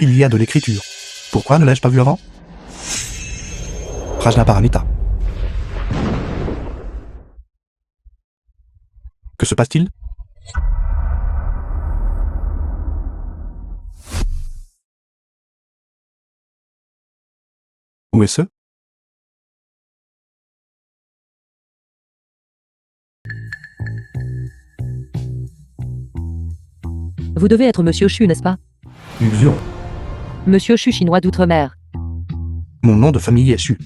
Il y a de l'écriture. Pourquoi ne l'ai-je pas vu avant? Prajna Paramita. Que se passe-t-il? Où est-ce? Vous devez être Monsieur Chu, n'est-ce pas? Illusion. Monsieur Chu chinois d'outre-mer. Mon nom de famille est Chu.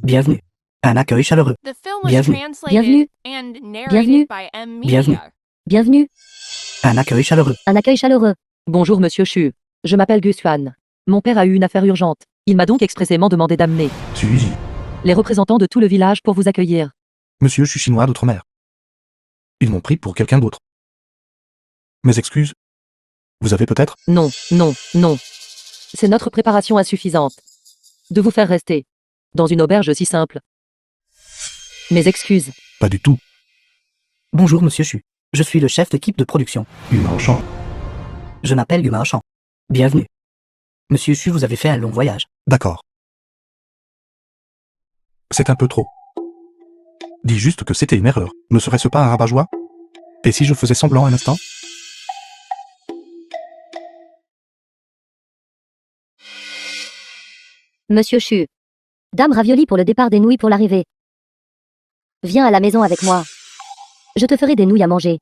Bienvenue. Un accueil chaleureux. The film was Bienvenue. translated and narrated by M. Bienvenue. Media. Bienvenue. Un accueil chaleureux. Un accueil chaleureux. Bonjour Monsieur Chu. Je m'appelle Gus Huan. Mon père a eu une affaire urgente. Il m'a donc expressément demandé d'amener Suis-y. les représentants de tout le village pour vous accueillir. Monsieur, je suis chinois d'outre-mer. Ils m'ont pris pour quelqu'un d'autre. Mes excuses. Vous avez peut-être? Non, non, non. C'est notre préparation insuffisante. De vous faire rester dans une auberge si simple. Mes excuses. Pas du tout. Bonjour Monsieur Chu. Je suis le chef d'équipe de production. Humain Champ. Je m'appelle Yuma Chan. Bienvenue. Monsieur Chu, vous avez fait un long voyage. D'accord. C'est un peu trop. Dis juste que c'était une erreur. Ne serait-ce pas un rabat-joie? Et si je faisais semblant un instant? Monsieur Chu. Dame ravioli pour le départ des nouilles pour l'arrivée. Viens à la maison avec moi. Je te ferai des nouilles à manger.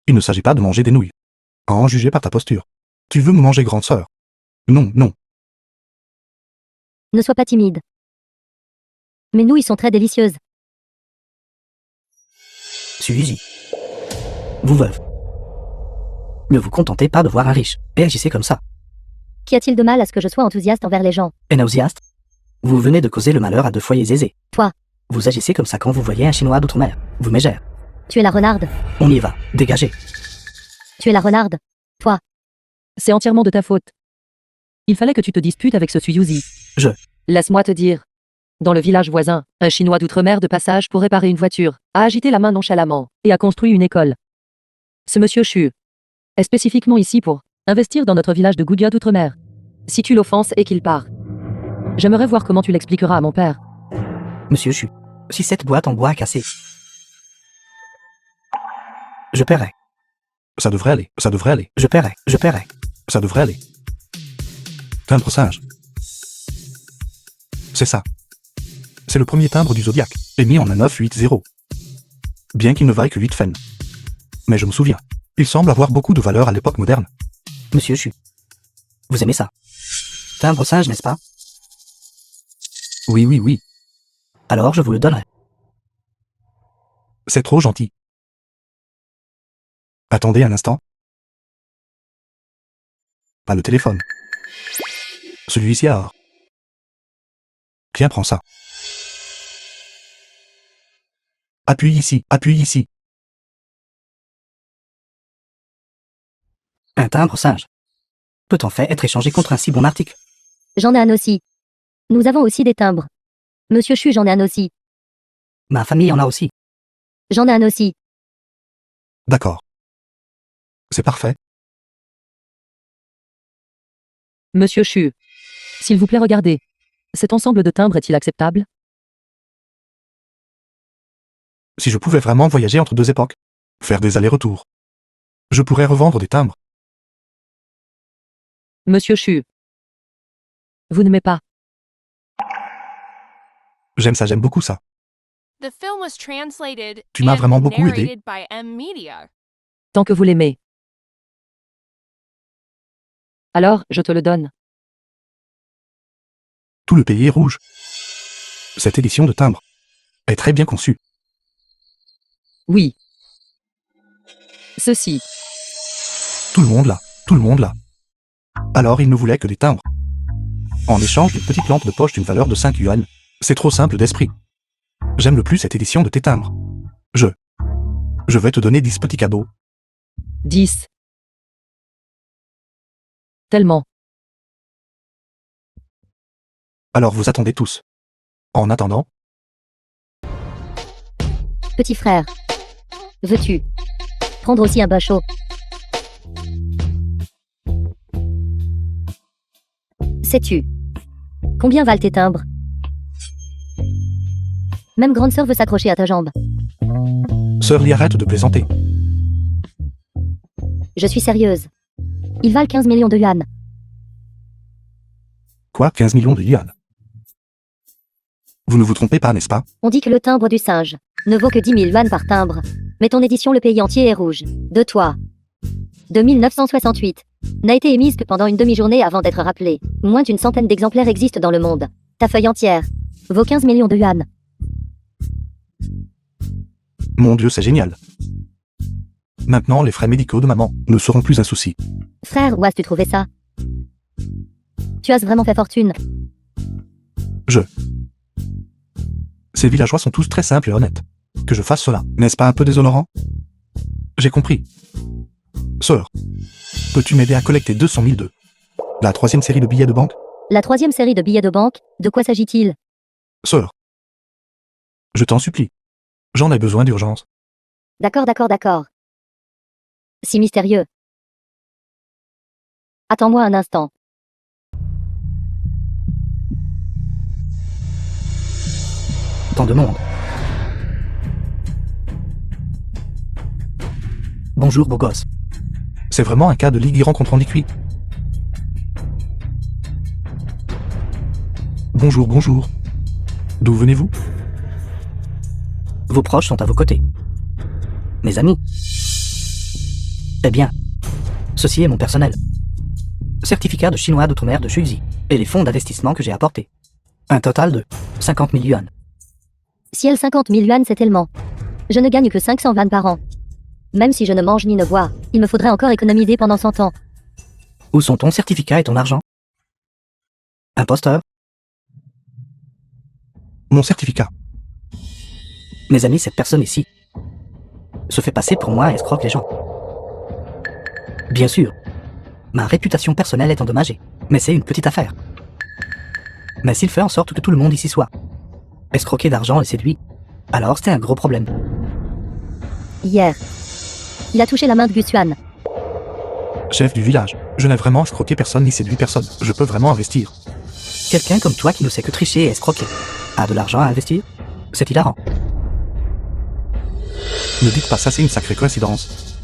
Il ne s'agit pas de manger des nouilles. À en juger par ta posture. Tu veux me manger, grande sœur? Non, non. Ne sois pas timide. Mes nouilles sont très délicieuses. Suis-y. Vous veuve. Ne vous contentez pas de voir un riche, et agissez comme ça. Qu'y a-t-il de mal à ce que je sois enthousiaste envers les gens? Et nauséaste? Vous venez de causer le malheur à 2 foyers aisés. Toi. Vous agissez comme ça quand vous voyez un Chinois d'outre-mer. Vous mégère. Tu es la renarde. On y va. Dégagez. Tu es la renarde. Toi. C'est entièrement de ta faute. Il fallait que tu te disputes avec ce Suyuzi. Je. Laisse-moi te dire. Dans le village voisin, un Chinois d'outre-mer de passage pour réparer une voiture a agité la main nonchalamment et a construit une école. Ce monsieur Chu est spécifiquement ici pour investir dans notre village de Goudia d'outre-mer. Si tu l'offenses et qu'il part, j'aimerais voir comment tu l'expliqueras à mon père. Monsieur Chu. Si cette boîte en bois a cassé, je paierai. Ça devrait aller, ça devrait aller, Je paierai. Je paierai. ça devrait aller. Timbre singe. C'est ça. C'est le premier timbre du zodiaque, émis en un 980. Bien qu'il ne vaille que 8 fennes. Mais je me souviens, il semble avoir beaucoup de valeur à l'époque moderne. Monsieur Chu. Vous aimez ça? Timbre singe, n'est-ce pas? Oui, oui, oui, Alors je vous le donnerai. c'est trop gentil. Attendez un instant. Pas le téléphone. Celui-ci a... Tiens, prends ça. Appuie ici, appuie ici. Un timbre singe peut en fait être échangé contre un si bon article. J'en ai un aussi. Nous avons aussi des timbres. Monsieur Chu, j'en ai un aussi. Ma famille en a aussi. J'en ai un aussi. D'accord. C'est parfait. Monsieur Chu, s'il vous plaît, regardez. Cet ensemble de timbres est-il acceptable? Si je pouvais vraiment voyager entre 2 époques, faire des allers-retours, je pourrais revendre des timbres. Monsieur Chu, vous n'aimez pas. J'aime ça, j'aime beaucoup ça. The film was translated Tu m'as and vraiment beaucoup aidé. narrated by M. Media. Tant que vous l'aimez. Alors, je te le donne. Tout le pays est rouge. Cette édition de timbre est très bien conçue. Oui. Ceci. Tout le monde là, tout le monde là. Alors il ne voulait que des timbres. En échange d'une petite lampe de poche d'une valeur de 5 yuan. C'est trop simple d'esprit. J'aime le plus cette édition de tes timbres. Je vais te donner 10 petits cadeaux. 10. Tellement. Alors vous attendez tous. En attendant, Petit frère. Veux-tu prendre aussi un bain chaud? Sais-tu combien valent tes timbres? Même grande sœur veut s'accrocher à ta jambe. Sœur Lee, arrête de plaisanter. Je suis sérieuse. Ils valent 15 millions de yuan. Quoi, 15 millions de yuan? Vous ne vous trompez pas, n'est-ce pas? On dit que le timbre du singe ne vaut que 10 000 yuan par timbre. Mais ton édition Le Pays Entier est rouge. De toi. De 1968. N'a été émise que pendant une demi-journée avant d'être rappelée. Moins d'une centaine d'exemplaires existent dans le monde. Ta feuille entière vaut 15 millions de yuan. Mon Dieu, c'est génial. Maintenant, les frais médicaux de maman ne seront plus un souci. Frère, où as-tu trouvé ça? Tu as vraiment fait fortune. Ces villageois sont tous très simples et honnêtes. Que je fasse cela, n'est-ce pas un peu déshonorant? J'ai compris. Sœur, peux-tu m'aider à collecter 200 000 de la 3e série de billets de banque? La 3e série de billets de banque, de quoi s'agit-il? Sœur, je t'en supplie. J'en ai besoin d'urgence. D'accord. Si mystérieux. Attends-moi un instant. Tant de monde. Bonjour, beau gosse. C'est vraiment un cas de Ligue Iran contre Antiquie. Bonjour. D'où venez-vous? Vos proches sont à vos côtés. Mes amis. Eh bien, ceci est mon personnel. Certificat de chinois d'outre-mer de Shuzi et les fonds d'investissement que j'ai apportés. Un total de 50 000 yuan. Ciel 50 000 yuan, c'est tellement. Je ne gagne que 500 yuan par an. Même si je ne mange ni ne bois, il me faudrait encore économiser pendant 100 ans. Où sont ton certificat et ton argent? Imposteur. Mon certificat. Mes amis, cette personne ici se fait passer pour moi et escroque les gens. Bien sûr, ma réputation personnelle est endommagée, mais c'est une petite affaire. Mais s'il fait en sorte que tout le monde ici soit escroqué d'argent et séduit, alors c'est un gros problème. Hier, il a touché la main de Gusuan. Chef du village, je n'ai vraiment escroqué personne ni séduit personne. Je peux vraiment investir. Quelqu'un comme toi qui ne sait que tricher et escroquer a de l'argent à investir? C'est hilarant. Ne dites pas ça, c'est une sacrée coïncidence.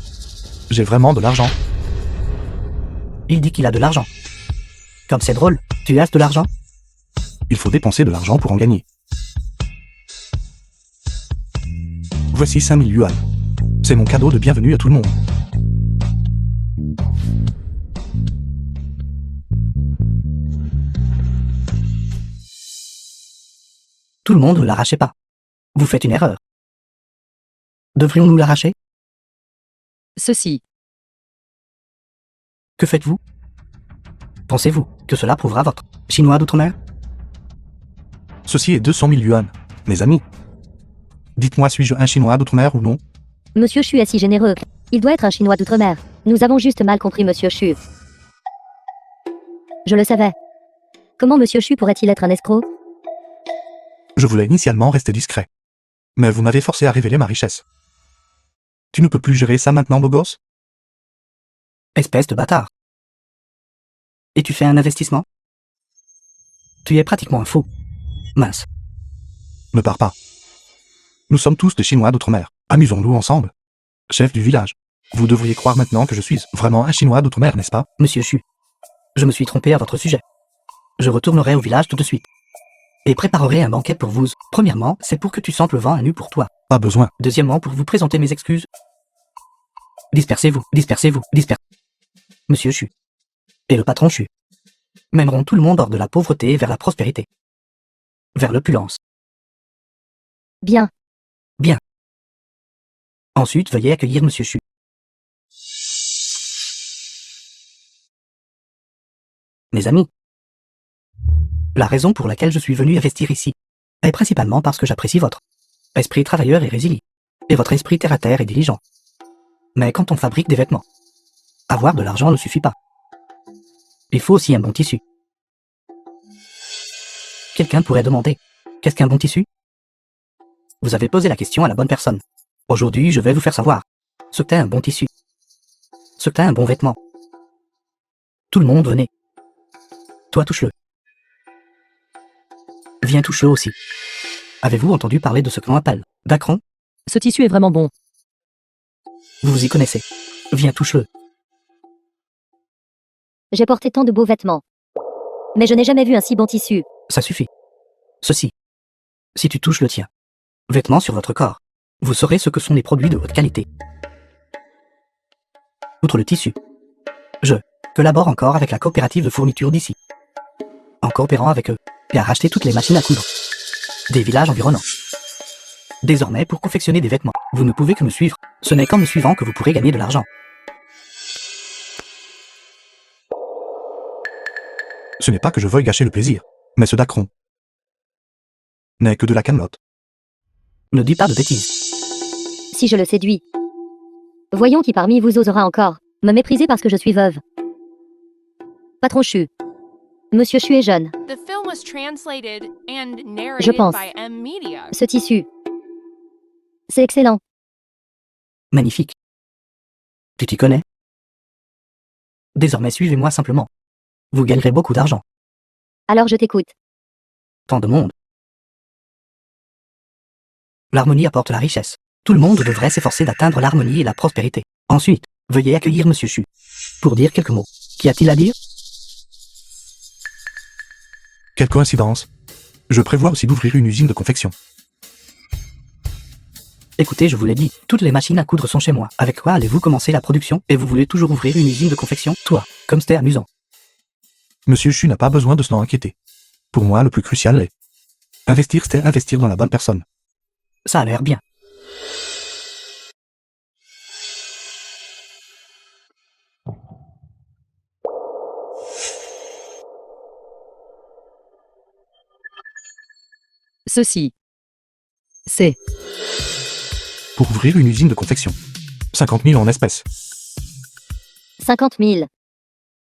J'ai vraiment de l'argent. Il dit qu'il a de l'argent. Comme c'est drôle, tu as de l'argent? Il faut dépenser de l'argent pour en gagner. Voici 5 000 yuan. C'est mon cadeau de bienvenue à tout le monde. Tout le monde ne l'arrachez pas. Vous faites une erreur. Devrions-nous l'arracher? Ceci. Que faites-vous? Pensez-vous que cela prouvera votre chinois d'outre-mer? Ceci est 200 000 yuan, mes amis. Dites-moi, suis-je un chinois d'outre-mer ou non? Monsieur Chu est si généreux. Il doit être un chinois d'outre-mer. Nous avons juste mal compris Monsieur Chu. Je le savais. Comment Monsieur Chu pourrait-il être un escroc? Je voulais initialement rester discret. Mais vous m'avez forcé à révéler ma richesse. Tu ne peux plus gérer ça maintenant, beau gosse? Espèce de bâtard. Et tu fais un investissement? Tu es pratiquement un fou. Mince. Ne pars pas. Nous sommes tous des Chinois d'outre-mer. Amusons-nous ensemble. Chef du village, vous devriez croire maintenant que je suis vraiment un Chinois d'outre-mer, n'est-ce pas? Monsieur Chu, je me suis trompé à votre sujet. Je retournerai au village tout de suite. Et préparerai un banquet pour vous. Premièrement, c'est pour que tu sentes le vent à nu pour toi. Pas besoin. Deuxièmement, pour vous présenter mes excuses. Dispersez-vous. Monsieur Chu et le patron Chu mèneront tout le monde hors de la pauvreté vers la prospérité. Vers l'opulence. Bien. Ensuite, veuillez accueillir Monsieur Chu. Mes amis, la raison pour laquelle je suis venu investir ici est principalement parce que j'apprécie votre esprit travailleur et résilient, et votre esprit terre-à-terre et diligent. Mais quand on fabrique des vêtements, avoir de l'argent ne suffit pas. Il faut aussi un bon tissu. Quelqu'un pourrait demander, qu'est-ce qu'un bon tissu? Vous avez posé la question à la bonne personne. Aujourd'hui, je vais vous faire savoir ce qu'est un bon tissu, ce qu'est un bon vêtement. Tout le monde venez. Toi, touche-le. Viens touche-le aussi. Avez-vous entendu parler de ce que l'on appelle dacron? Ce tissu est vraiment bon. Vous vous y connaissez. Viens touche-le. J'ai porté tant de beaux vêtements. Mais je n'ai jamais vu un si bon tissu. Ça suffit. Ceci. Si tu touches le tien, vêtements sur votre corps, vous saurez ce que sont les produits de haute qualité. Outre le tissu, je collabore encore avec la coopérative de fourniture d'ici. En coopérant avec eux, et à racheter toutes les machines à coudre des villages environnants. Désormais, pour confectionner des vêtements, vous ne pouvez que me suivre. Ce n'est qu'en me suivant que vous pourrez gagner de l'argent. Ce n'est pas que je veuille gâcher le plaisir, mais ce dacron n'est que de la camelote. Ne dis pas de bêtises. Si je le séduis. Voyons qui parmi vous osera encore me mépriser parce que je suis veuve. Patron Chu. Monsieur Chu est jeune. The film was translated and Je narrated pense. by M Media. Ce tissu. C'est excellent. Magnifique. Tu t'y connais? Désormais, suivez-moi simplement. Vous gagnerez beaucoup d'argent. Alors je t'écoute. Tant de monde. L'harmonie apporte la richesse. Tout le monde devrait s'efforcer d'atteindre l'harmonie et la prospérité. Ensuite, veuillez accueillir Monsieur Chu pour dire quelques mots. Qu'y a-t-il à dire? Quelle coïncidence. Je prévois aussi d'ouvrir une usine de confection. Écoutez, je vous l'ai dit, toutes les machines à coudre sont chez moi. Avec quoi allez-vous commencer la production? Et vous voulez toujours ouvrir une usine de confection? Toi, comme c'était amusant. Monsieur Chu n'a pas besoin de s'en inquiéter. Pour moi, le plus crucial est investir, c'est investir dans la bonne personne. Ça a l'air bien. Ceci. C'est. Pour ouvrir une usine de confection. 50 000 en espèces. 50 000.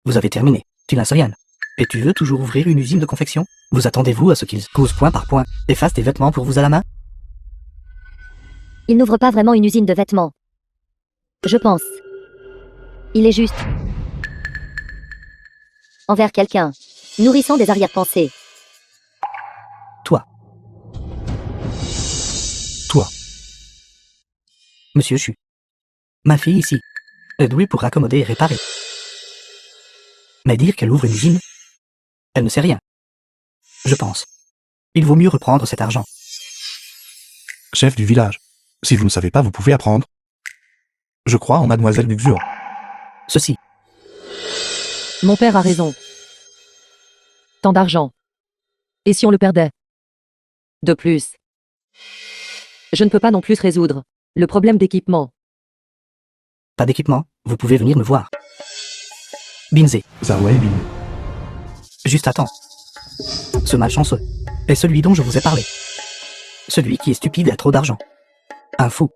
Vous avez terminé. Tu n'as rien. Et tu veux toujours ouvrir une usine de confection? Vous attendez-vous à ce qu'ils causent point par point, effacent tes vêtements pour vous à la main? Il n'ouvre pas vraiment une usine de vêtements. Je pense. Il est juste. Envers quelqu'un. Nourrissant des arrière-pensées. Toi. Toi. Monsieur Chu. Ma fille ici est douée pour raccommoder et réparer. Mais dire qu'elle ouvre une usine, elle ne sait rien. Je pense. Il vaut mieux reprendre cet argent. Chef du village. Si vous ne savez pas, vous pouvez apprendre. Je crois en mademoiselle Luxure. Ceci. Mon père a raison. Tant d'argent. Et si on le perdait? De plus. Je ne peux pas non plus résoudre le problème d'équipement. Pas d'équipement, vous pouvez venir me voir. Binzé. Zawei Bin. Juste attends. Ce malchanceux est celui dont je vous ai parlé. Celui qui est stupide et a trop d'argent. Un fou.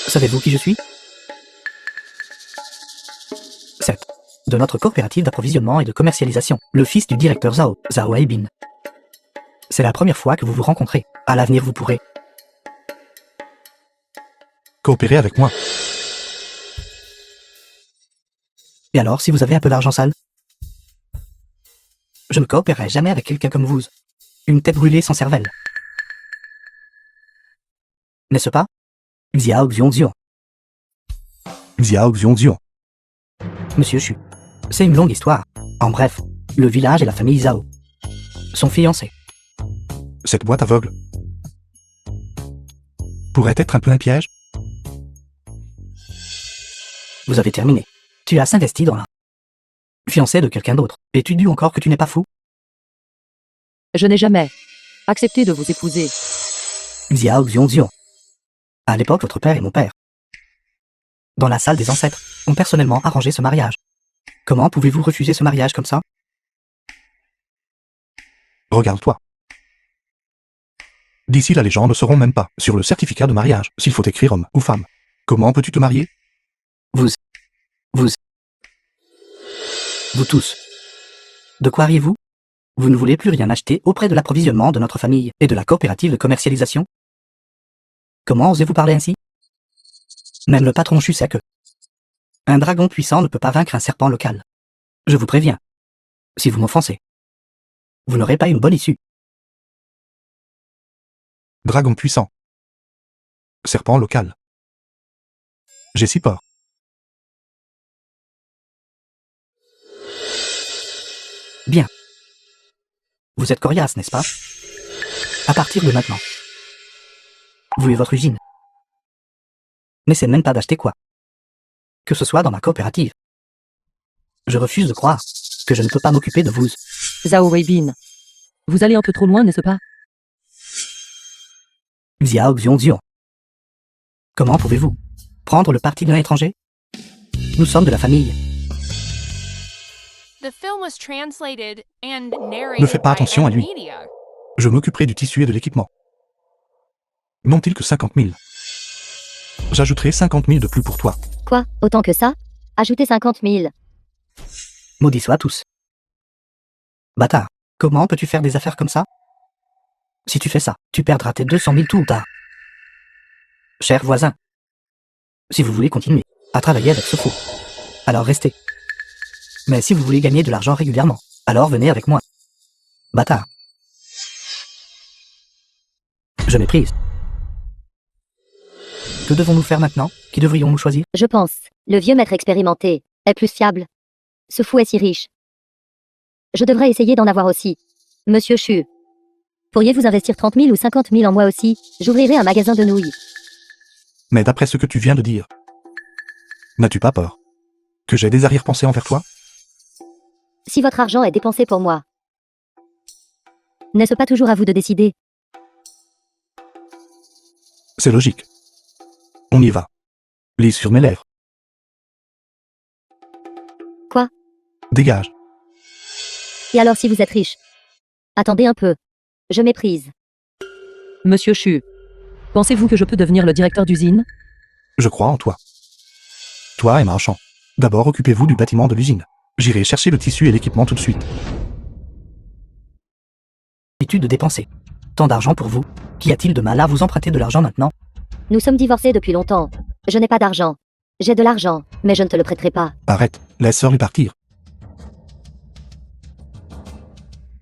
Savez-vous qui je suis? C'est de notre coopérative d'approvisionnement et de commercialisation, le fils du directeur Zhao, Zhao Aibin. C'est la première fois que vous vous rencontrez. À l'avenir, vous pourrez. Coopérez avec moi. Et alors, si vous avez un peu d'argent sale? Je ne coopérerai jamais avec quelqu'un comme vous. Une tête brûlée sans cervelle. N'est-ce pas? Xiao Xiongxiong. Xiao Xiongxiong. Monsieur Chu. C'est une longue histoire. En bref, le village et la famille Zhao sont fiancés. Cette boîte aveugle pourrait être un peu un piège? Vous avez terminé. Tu as s'investi dans la fiancée de quelqu'un d'autre. Et tu dis encore que tu n'es pas fou? Je n'ai jamais accepté de vous épouser. Xiao Xiongxiong. À l'époque, votre père et mon père, dans la salle des ancêtres, ont personnellement arrangé ce mariage. Comment pouvez-vous refuser ce mariage comme ça? Regarde-toi. D'ici là, les gens ne sauront même pas sur le certificat de mariage s'il faut écrire homme ou femme. Comment peux-tu te marier? Vous tous. De quoi riez-vous? Vous ne voulez plus rien acheter auprès de l'approvisionnement de notre famille et de la coopérative de commercialisation? Comment osez-vous parler ainsi? Même le patron Chu sait que un dragon puissant ne peut pas vaincre un serpent local. Je vous préviens. Si vous m'offensez, vous n'aurez pas une bonne issue. Dragon puissant. Serpent local. J'ai si peur. Bien. Vous êtes coriace, n'est-ce pas? À partir de maintenant. Vous et votre usine. N'essayez même pas d'acheter quoi que ce soit dans ma coopérative. Je refuse de croire que je ne peux pas m'occuper de vous. Zhao Weibin. Vous allez un peu trop loin, n'est-ce pas? Xiao Xiong. Comment pouvez-vous prendre le parti d'un étranger? Nous sommes de la famille. The film was translated and Ne narrated fais pas by attention à lui. Media. Je m'occuperai du tissu et de l'équipement. N'ont-ils que 50 000? J'ajouterai 50 000 de plus pour toi. Quoi? Autant que ça? Ajoutez 50 000. Maudits soient tous. Bâtard, comment peux-tu faire des affaires comme ça? Si tu fais ça, tu perdras tes 200 000 tout ou tard. Cher voisin, si vous voulez continuer à travailler avec ce fou, alors restez. Mais si vous voulez gagner de l'argent régulièrement, alors venez avec moi. Bâtard. Je méprise. Que devons-nous faire maintenant? Qui devrions-nous choisir? Je pense. Le vieux maître expérimenté est plus fiable. Ce fou est si riche. Je devrais essayer d'en avoir aussi. Monsieur Chu. Pourriez-vous investir 30 000 ou 50 000 en moi aussi? J'ouvrirai un magasin de nouilles. Mais d'après ce que tu viens de dire, n'as-tu pas peur que j'ai des arrière-pensées envers toi? Si votre argent est dépensé pour moi, n'est-ce pas toujours à vous de décider? C'est logique. On y va. Lis sur mes lèvres. Quoi? Dégage. Et alors si vous êtes riche? Attendez un peu. Je méprise. Monsieur Chu. Pensez-vous que je peux devenir le directeur d'usine? Je crois en toi. Toi et Marchand. D'abord occupez-vous du bâtiment de l'usine. J'irai chercher le tissu et l'équipement tout de suite. L'habitude de dépenser tant d'argent pour vous. Qu'y a-t-il de mal à vous emprunter de l'argent maintenant? Nous sommes divorcés depuis longtemps. Je n'ai pas d'argent. J'ai de l'argent, mais je ne te le prêterai pas. Arrête, laisse lui partir.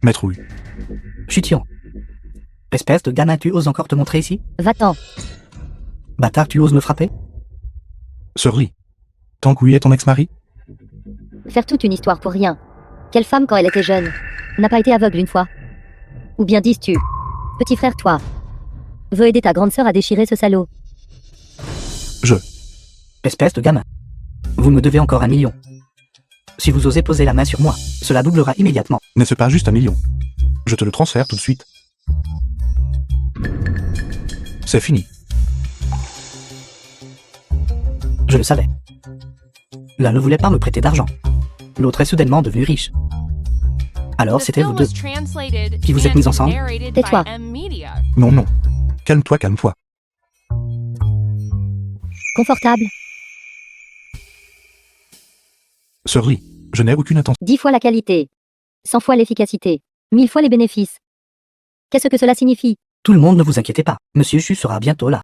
Maître Wu, Chution. Espèce de gamin, tu oses encore te montrer ici? Va-t'en. Bâtard, tu oses me frapper? Sœur Lee, Tang Hui est ton ex-mari? Faire toute une histoire pour rien. Quelle femme, quand elle était jeune, n'a pas été aveugle une fois? Ou bien dis-tu, petit frère, toi, veux aider ta grande sœur à déchirer ce salaud? Espèce de gamin. Vous me devez encore 1 million. Si vous osez poser la main sur moi, cela doublera immédiatement. N'est-ce pas juste 1 million? Je te le transfère tout de suite. C'est fini. Je le savais. L'un ne voulait pas me prêter d'argent. L'autre est soudainement devenu riche. Alors The c'était vous film deux. was translated Qui vous êtes mis and ensemble? narrated Tais-toi. by M-Media. Non, non. Calme-toi, calme-toi. Confortable. Sœur Lee, je n'ai aucune intention. 10 fois la qualité. 100 fois l'efficacité. 1000 fois les bénéfices. Qu'est-ce que cela signifie? Tout le monde, ne vous inquiétez pas. Monsieur Chu sera bientôt là.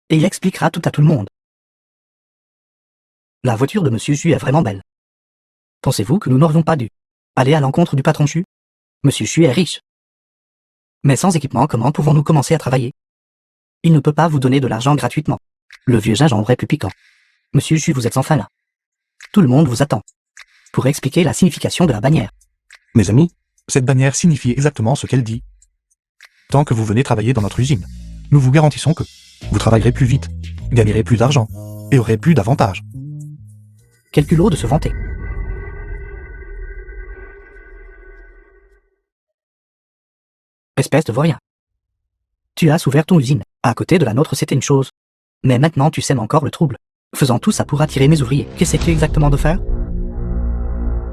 Et il expliquera tout à tout le monde. La voiture de Monsieur Chu est vraiment belle. Pensez-vous que nous n'aurions pas dû aller à l'encontre du patron Chu? Monsieur Chu est riche. Mais sans équipement, comment pouvons-nous commencer à travailler? Il ne peut pas vous donner de l'argent gratuitement. Le vieux gingembre est plus piquant. Monsieur Chu, vous êtes enfin là. Tout le monde vous attend pour expliquer la signification de la bannière. Mes amis, cette bannière signifie exactement ce qu'elle dit. Tant que vous venez travailler dans notre usine, nous vous garantissons que vous travaillerez plus vite, gagnerez plus d'argent et aurez plus d'avantages. Quel culot de se vanter. Espèce de vaurien. Tu as ouvert ton usine. À côté de la nôtre, c'était une chose. Mais maintenant, tu sèmes encore le trouble. Faisant tout ça pour attirer mes ouvriers. Qu'essaies-tu exactement de faire?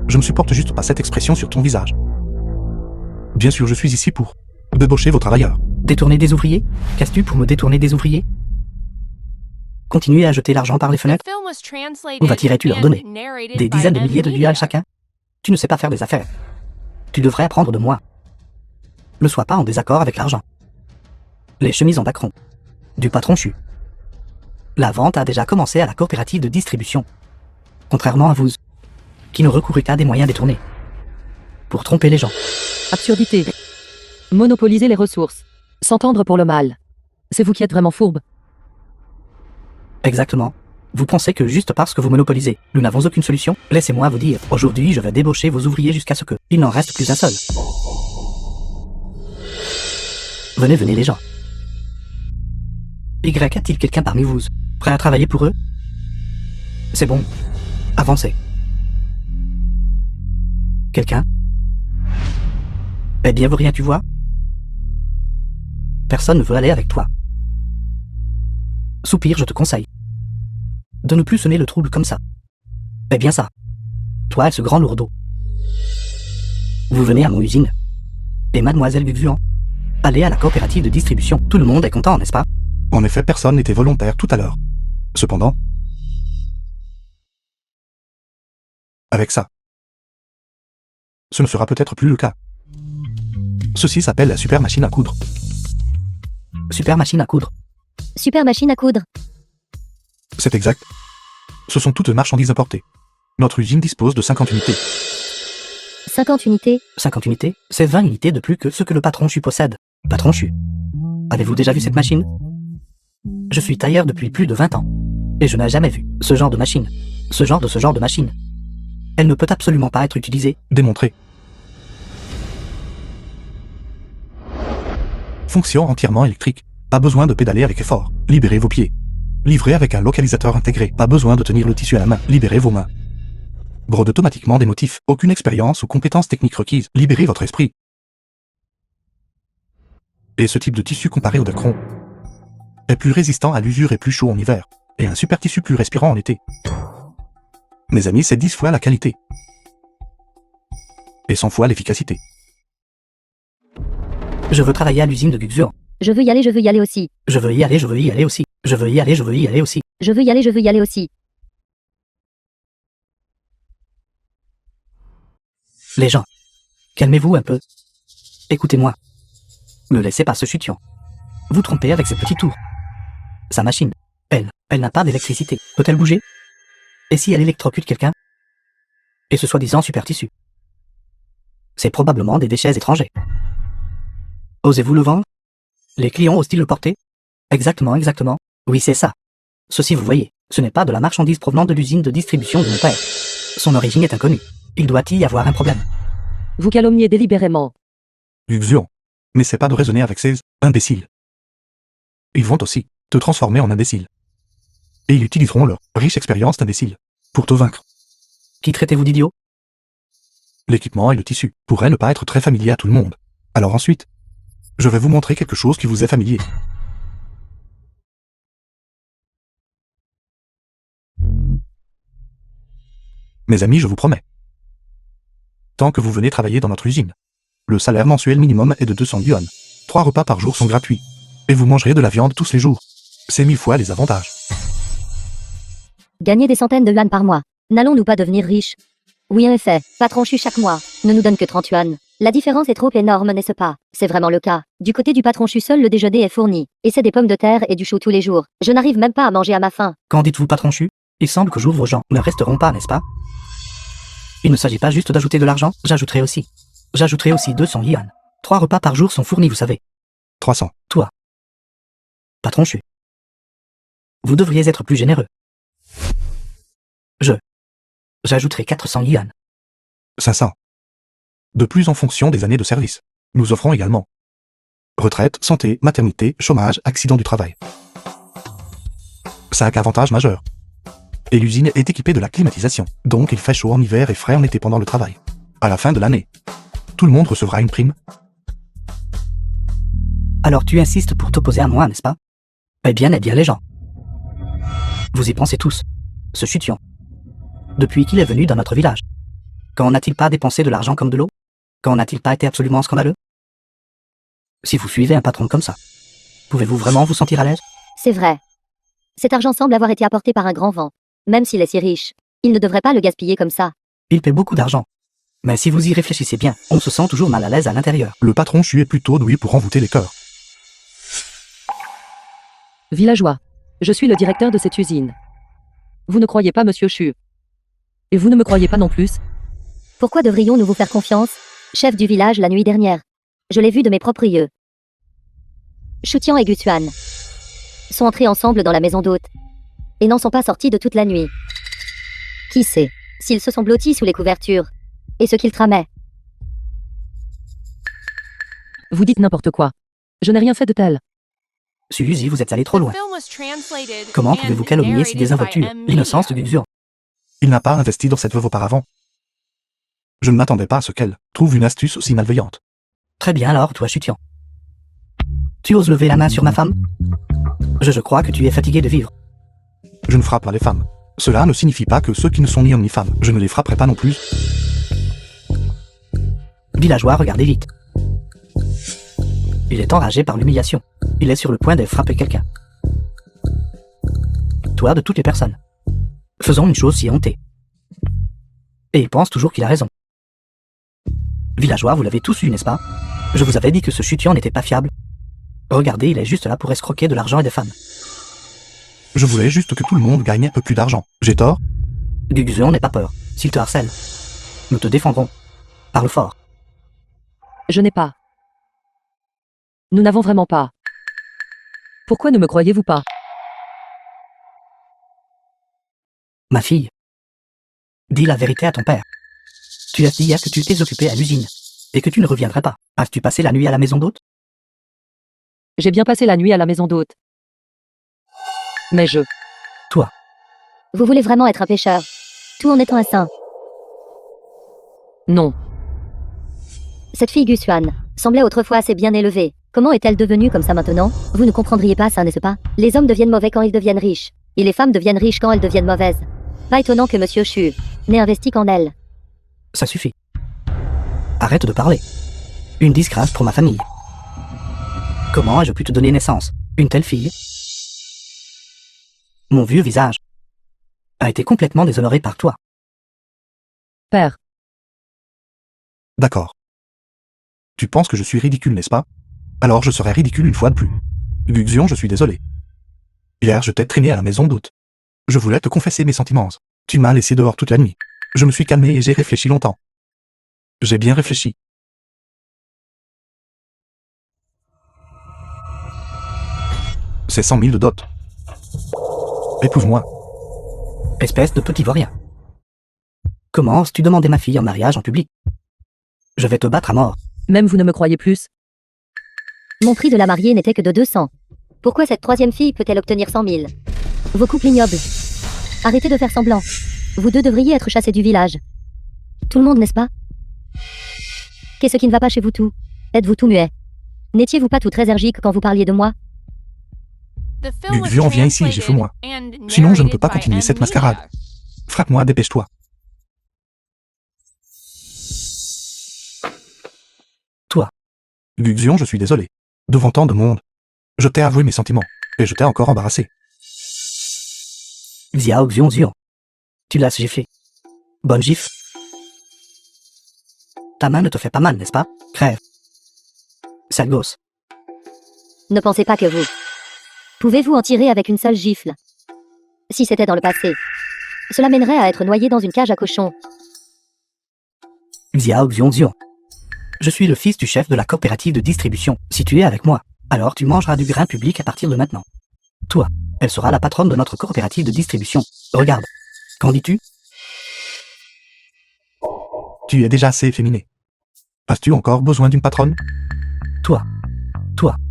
Je ne supporte juste pas cette expression sur ton visage. Bien sûr, je suis ici pour débaucher vos travailleurs. Détourner des ouvriers? Qu'as-tu pour me détourner des ouvriers? Continuer à jeter l'argent par les The fenêtres? film was translated Où vas-tu leur and donner narrated Des by dizaines de milliers de M-Media. yuan chacun? Tu ne sais pas faire des affaires. Tu devrais apprendre de moi. Ne sois pas en désaccord avec l'argent. Les chemises en dacron. Du patron Chu. La vente a déjà commencé à la coopérative de distribution. Contrairement à vous, qui ne recourez qu'à des moyens détournés. pour tromper les gens. Absurdité. Monopoliser les ressources. S'entendre pour le mal. C'est vous qui êtes vraiment fourbe. Exactement. Vous pensez que juste parce que vous monopolisez, nous n'avons aucune solution? Laissez-moi vous dire, aujourd'hui je vais débaucher vos ouvriers jusqu'à ce que il n'en reste plus un seul. Venez, venez les gens. Y a-t-il quelqu'un parmi vous prêt à travailler pour eux? C'est bon. Avancez. Quelqu'un? Eh bien, vous rien tu vois? Personne ne veut aller avec toi. Soupir, je te conseille de ne plus semer le trouble comme ça. Eh bien ça. Toi et ce grand lourdeau. Vous venez à mon usine. Et mademoiselle Guxuan. Allez à la coopérative de distribution. Tout le monde est content, n'est-ce pas? En effet, personne n'était volontaire tout à l'heure. Cependant, avec ça, ce ne sera peut-être plus le cas. Ceci s'appelle la super machine à coudre. Super machine à coudre. Super machine à coudre. C'est exact. Ce sont toutes marchandises importées. Notre usine dispose de 50 unités. 50 unités. 50 unités, c'est 20 unités de plus que ce que le patron Chu possède. Patron Chu. Avez-vous déjà vu cette machine? Je suis tailleur depuis plus de 20 ans. Et je n'ai jamais vu ce genre de machine. Ce genre de machine. Elle ne peut absolument pas être utilisée. Démontré. Fonction entièrement électrique. Pas besoin de pédaler avec effort. Libérez vos pieds. Livré avec un localisateur intégré. Pas besoin de tenir le tissu à la main. Libérez vos mains. Brode automatiquement des motifs. Aucune expérience ou compétence technique requise. Libérez votre esprit. Et ce type de tissu comparé au dacron est plus résistant à l'usure et plus chaud en hiver. Et un super tissu plus respirant en été. Mes amis, c'est 10 fois la qualité. Et 100 fois l'efficacité. Je veux travailler à l'usine de Guxuan. Je veux y aller aussi. Je veux y aller, je veux y aller aussi. Je veux y aller, je veux y aller aussi. Je veux y aller aussi. Les gens, calmez-vous un peu. Écoutez-moi. Ne laissez pas ce chution vous tromper avec ses petits tours. Sa machine, elle n'a pas d'électricité. Peut-elle bouger? Et si elle électrocute quelqu'un? Et ce soi-disant super tissu? C'est probablement des déchets étrangers. Osez-vous le vendre? Les clients osent-ils le porter? Exactement, exactement. Oui, c'est ça. Ceci, vous voyez, ce n'est pas de la marchandise provenant de l'usine de distribution de mon père. Son origine est inconnue. Il doit y avoir un problème. Vous calomniez délibérément. Guxuan. N'essaie pas de raisonner avec ces imbéciles. Ils vont aussi te transformer en imbécile. Et ils utiliseront leur riche expérience d'imbécile pour te vaincre. Qui traitez-vous d'idiot? L'équipement et le tissu pourraient ne pas être très familiers à tout le monde. Alors ensuite, je vais vous montrer quelque chose qui vous est familier. Mes amis, je vous promets. Tant que vous venez travailler dans notre usine, le salaire mensuel minimum est de 200 yuan. 3 repas par jour sont gratuits. Et vous mangerez de la viande tous les jours. C'est 1000 fois les avantages. Gagner des centaines de yuan par mois. N'allons-nous pas devenir riches? Oui, en effet. Patron Chu chaque mois ne nous donne que 30 yuan. La différence est trop énorme, n'est-ce pas? C'est vraiment le cas. Du côté du patron Chu, seul le déjeuner est fourni. Et c'est des pommes de terre et du chou tous les jours. Je n'arrive même pas à manger à ma faim. Quand dites-vous patron Chu? Il semble que jour vos gens ne resteront pas, n'est-ce pas? Il ne s'agit pas juste d'ajouter de l'argent, j'ajouterai aussi 200 yuan. 3 repas par jour sont fournis, vous savez. 300. Toi. Patron Chu. Vous devriez être plus généreux. J'ajouterai 400 yuan. 500. De plus en fonction des années de service. Nous offrons également retraite, santé, maternité, chômage, accident du travail. 5 avantages majeurs. Et l'usine est équipée de la climatisation. Donc il fait chaud en hiver et frais en été pendant le travail. À la fin de l'année, tout le monde recevra une prime. Alors tu insistes pour t'opposer à moi, n'est-ce pas? Eh bien les gens. Vous y pensez tous. Ce chution. Depuis qu'il est venu dans notre village. Quand n'a-t-il pas dépensé de l'argent comme de l'eau? Quand n'a-t-il pas été absolument scandaleux? Si vous suivez un patron comme ça, pouvez-vous vraiment vous sentir à l'aise? C'est vrai. Cet argent semble avoir été apporté par un grand vent. Même s'il est si riche, il ne devrait pas le gaspiller comme ça. Il paie beaucoup d'argent. Mais si vous y réfléchissez bien, on se sent toujours mal à l'aise à l'intérieur. Le patron Chu est plutôt doué pour envoûter les cœurs. Villageois. Je suis le directeur de cette usine. Vous ne croyez pas, monsieur Chu? Et vous ne me croyez pas non plus? Pourquoi devrions-nous vous faire confiance? chef du village la nuit dernière. Je l'ai vu de mes propres yeux. Choutian et Gusuan sont entrés ensemble dans la maison d'hôte et n'en sont pas sortis de toute la nuit. Qui sait s'ils se sont blottis sous les couvertures et ce qu'ils tramaient. Vous dites n'importe quoi. Je n'ai rien fait de tel. Suzy, vous êtes allé trop The loin. film was translated Comment and pouvez-vous calomnier si narrated désinvolture by M. l'innocence de Media. Guxuan? Il n'a pas investi dans cette veuve auparavant. Je ne m'attendais pas à ce qu'elle trouve une astuce aussi malveillante. Très bien alors, toi Chutian. Tu oses lever la main sur ma femme? Je crois que tu es fatigué de vivre. Je ne frappe pas les femmes. Cela ne signifie pas que ceux qui ne sont ni hommes ni femmes, je ne les frapperai pas non plus. Villageois, regardez vite. Il est enragé par l'humiliation. Il est sur le point de frapper quelqu'un. Toi, de toutes les personnes. Faisons une chose si hontée. Et il pense toujours qu'il a raison. Villageois, vous l'avez tous eu, n'est-ce pas? Je vous avais dit que ce Chutian n'était pas fiable. Regardez, il est juste là pour escroquer de l'argent et des femmes. Je voulais juste que tout le monde gagne un peu plus d'argent. J'ai tort? Guxuan n'aie pas peur. S'il te harcèle, nous te défendrons. Parle fort. Je n'ai pas. Nous n'avons vraiment pas. Pourquoi ne me croyez-vous pas? Ma fille, dis la vérité à ton père. Tu as dit hier que tu t'es occupé à l'usine et que tu ne reviendrais pas. As-tu passé la nuit à la maison d'hôte? J'ai bien passé la nuit à la maison d'hôte. Mais je... Vous voulez vraiment être un pêcheur? Tout en étant un saint. Non. Cette fille Gusuan semblait autrefois assez bien élevée. Comment est-elle devenue comme ça maintenant? Vous ne comprendriez pas ça, n'est-ce pas? Les hommes deviennent mauvais quand ils deviennent riches. Et les femmes deviennent riches quand elles deviennent mauvaises. Pas étonnant que Monsieur Chu n'ait investi qu'en elle. Ça suffit. Arrête de parler. Une disgrâce pour ma famille. Comment ai-je pu te donner naissance? Une telle fille? Mon vieux visage a été complètement déshonoré par toi. Père. D'accord. Tu penses que je suis ridicule, n'est-ce pas? Alors je serai ridicule une fois de plus. Guxuan, je suis désolé. Hier, je t'ai traîné à la maison d'hôte. Je voulais te confesser mes sentiments. Tu m'as laissé dehors toute la nuit. Je me suis calmé et j'ai réfléchi longtemps. J'ai bien réfléchi. C'est 100 000 de dot. Épouse-moi. Espèce de petit vaurien. Comment oses-tu demander ma fille en mariage en public? Je vais te battre à mort. Même vous ne me croyez plus? Mon prix de la mariée n'était que de 200. Pourquoi cette troisième fille peut-elle obtenir 100 000? Vos couples ignobles. Arrêtez de faire semblant. Vous deux devriez être chassés du village. Tout le monde, n'est-ce pas? Qu'est-ce qui ne va pas chez vous tous? Êtes-vous tout muet? N'étiez-vous pas tout très énergique quand vous parliez de moi? The film was Guxuan, viens ici et j'ai moi. translated and Sinon, je ne peux pas narrated by continuer cette M. mascarade. Media. Frappe-moi, dépêche-toi. Toi. Guxuan, je suis désolé. Devant tant de monde. Je t'ai avoué mes sentiments. Et je t'ai encore embarrassé. Xiao Xion Xion. Tu l'as giflé. Bonne gifle. Ta main ne te fait pas mal, n'est-ce pas? Crève. Sale gosse. Ne pensez pas que vous pouvez-vous en tirer avec une seule gifle? Si c'était dans le passé, cela mènerait à être noyé dans une cage à cochons. Xiao Xion Xion. Je suis le fils du chef de la coopérative de distribution. Si tu es avec moi, alors tu mangeras du grain public à partir de maintenant. Toi, elle sera la patronne de notre coopérative de distribution. Regarde. Qu'en dis-tu? Tu es déjà assez efféminé. As-tu encore besoin d'une patronne? Toi,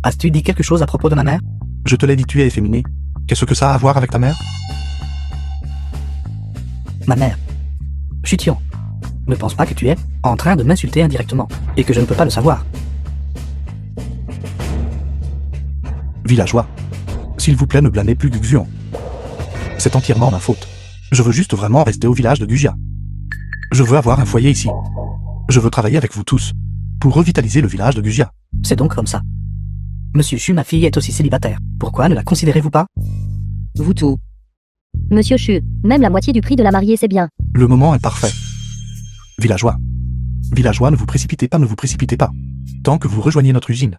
as-tu dit quelque chose à propos de ma mère? Je te l'ai dit, tu es efféminé. Qu'est-ce que ça a à voir avec ta mère? Ma mère. Chutian. Ne pense pas que tu es en train de m'insulter indirectement, et que je ne peux pas le savoir. Villageois. S'il vous plaît, ne blâmez plus Guxuan. C'est entièrement ma faute. Je veux juste vraiment rester au village de Gugia. Je veux avoir un foyer ici. Je veux travailler avec vous tous. Pour revitaliser le village de Gugia. C'est donc comme ça. Monsieur Chu, ma fille est aussi célibataire. Pourquoi ne la considérez-vous pas? Vous tout. Monsieur Chu, même la moitié du prix de la mariée, c'est bien. Le moment est parfait. Villageois. Villageois, ne vous précipitez pas, ne vous précipitez pas. Tant que vous rejoignez notre usine,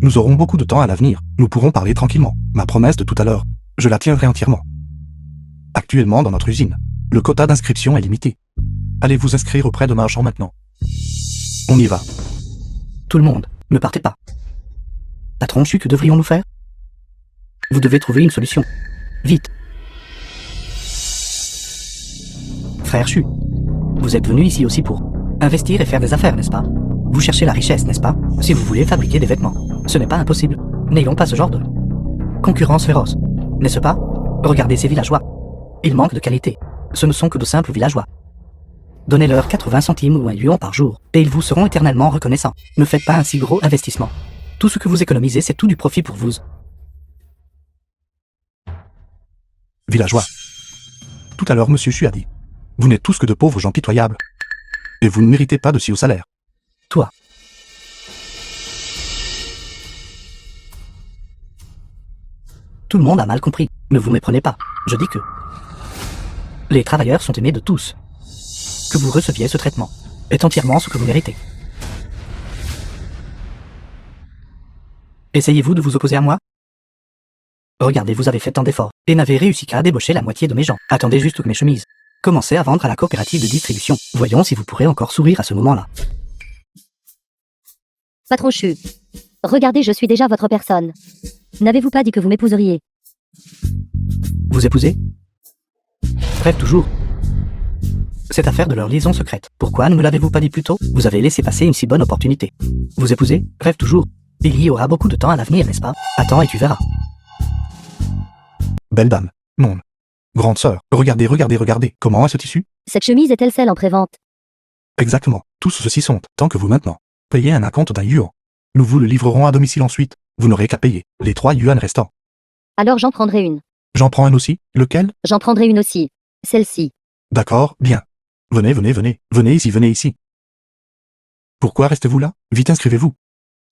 nous aurons beaucoup de temps à l'avenir. Nous pourrons parler tranquillement. Ma promesse de tout à l'heure, je la tiendrai entièrement. Actuellement, dans notre usine, le quota d'inscription est limité. Allez vous inscrire auprès de Marchand maintenant. On y va. Tout le monde, ne partez pas. Patron Chu, que devrions-nous faire? Vous devez trouver une solution. Vite. Frère Chu, vous êtes venu ici aussi pour investir et faire des affaires, n'est-ce pas? Vous cherchez la richesse, n'est-ce pas? Si vous voulez fabriquer des vêtements, ce n'est pas impossible. N'ayons pas ce genre de concurrence féroce, n'est-ce pas? Regardez ces villageois. Ils manquent de qualité. Ce ne sont que de simples villageois. Donnez-leur 80 centimes ou 1 yuan par jour, et ils vous seront éternellement reconnaissants. Ne faites pas un si gros investissement. Tout ce que vous économisez, c'est tout du profit pour vous. Villageois. Tout à l'heure, monsieur Chu a dit. Vous n'êtes tous que de pauvres gens pitoyables. Et vous ne méritez pas de si haut salaire. Toi. Tout le monde a mal compris. Ne vous méprenez pas. Je dis que les travailleurs sont aimés de tous. Que vous receviez ce traitement est entièrement ce que vous méritez. Essayez-vous de vous opposer à moi? Regardez, vous avez fait tant d'efforts, et n'avez réussi qu'à débaucher la moitié de mes gens. Attendez juste que mes chemises. Commencez à vendre à la coopérative de distribution. Voyons si vous pourrez encore sourire à ce moment-là. Patron Chu. Regardez, je suis déjà votre personne. N'avez-vous pas dit que vous m'épouseriez? Vous épousez? Rêve toujours. Cette affaire de leur liaison secrète. Pourquoi ne me l'avez-vous pas dit plus tôt? Vous avez laissé passer une si bonne opportunité. Vous épousez? Rêve toujours. Il y aura beaucoup de temps à l'avenir, n'est-ce pas? Attends et tu verras. Belle dame. Mon grande sœur. Regardez, regardez, regardez. Comment est ce tissu? Cette chemise est-elle celle en prévente? Exactement. Tous ceux-ci sont, tant que vous maintenant, payez un acompte d'un yuan. Nous vous le livrerons à domicile ensuite. Vous n'aurez qu'à payer les 3 yuan restants. Alors j'en prendrai une. J'en prends un aussi. Lequel? J'en prendrai une aussi. Celle-ci. D'accord, bien. Venez, venez, venez. Venez ici, venez ici. Pourquoi restez-vous là? Vite inscrivez-vous.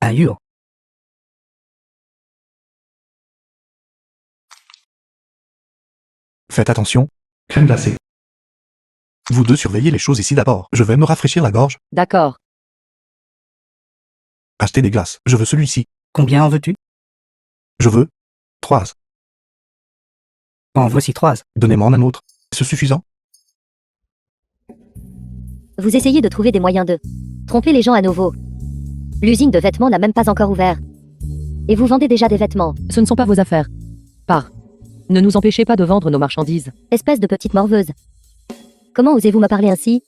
Un yuan. Faites attention. Crème glacée. Vous deux surveillez les choses ici d'abord. Je vais me rafraîchir la gorge. D'accord. Achetez des glaces. Je veux celui-ci. Combien en veux-tu? Je veux 3. En voici 3. Donnez-moi un autre. Est-ce suffisant? Vous essayez de trouver des moyens de tromper les gens à nouveau. L'usine de vêtements n'a même pas encore ouvert. Et vous vendez déjà des vêtements. Ce ne sont pas vos affaires. Par. Ne nous empêchez pas de vendre nos marchandises. Espèce de petite morveuse. Comment osez-vous me parler ainsi?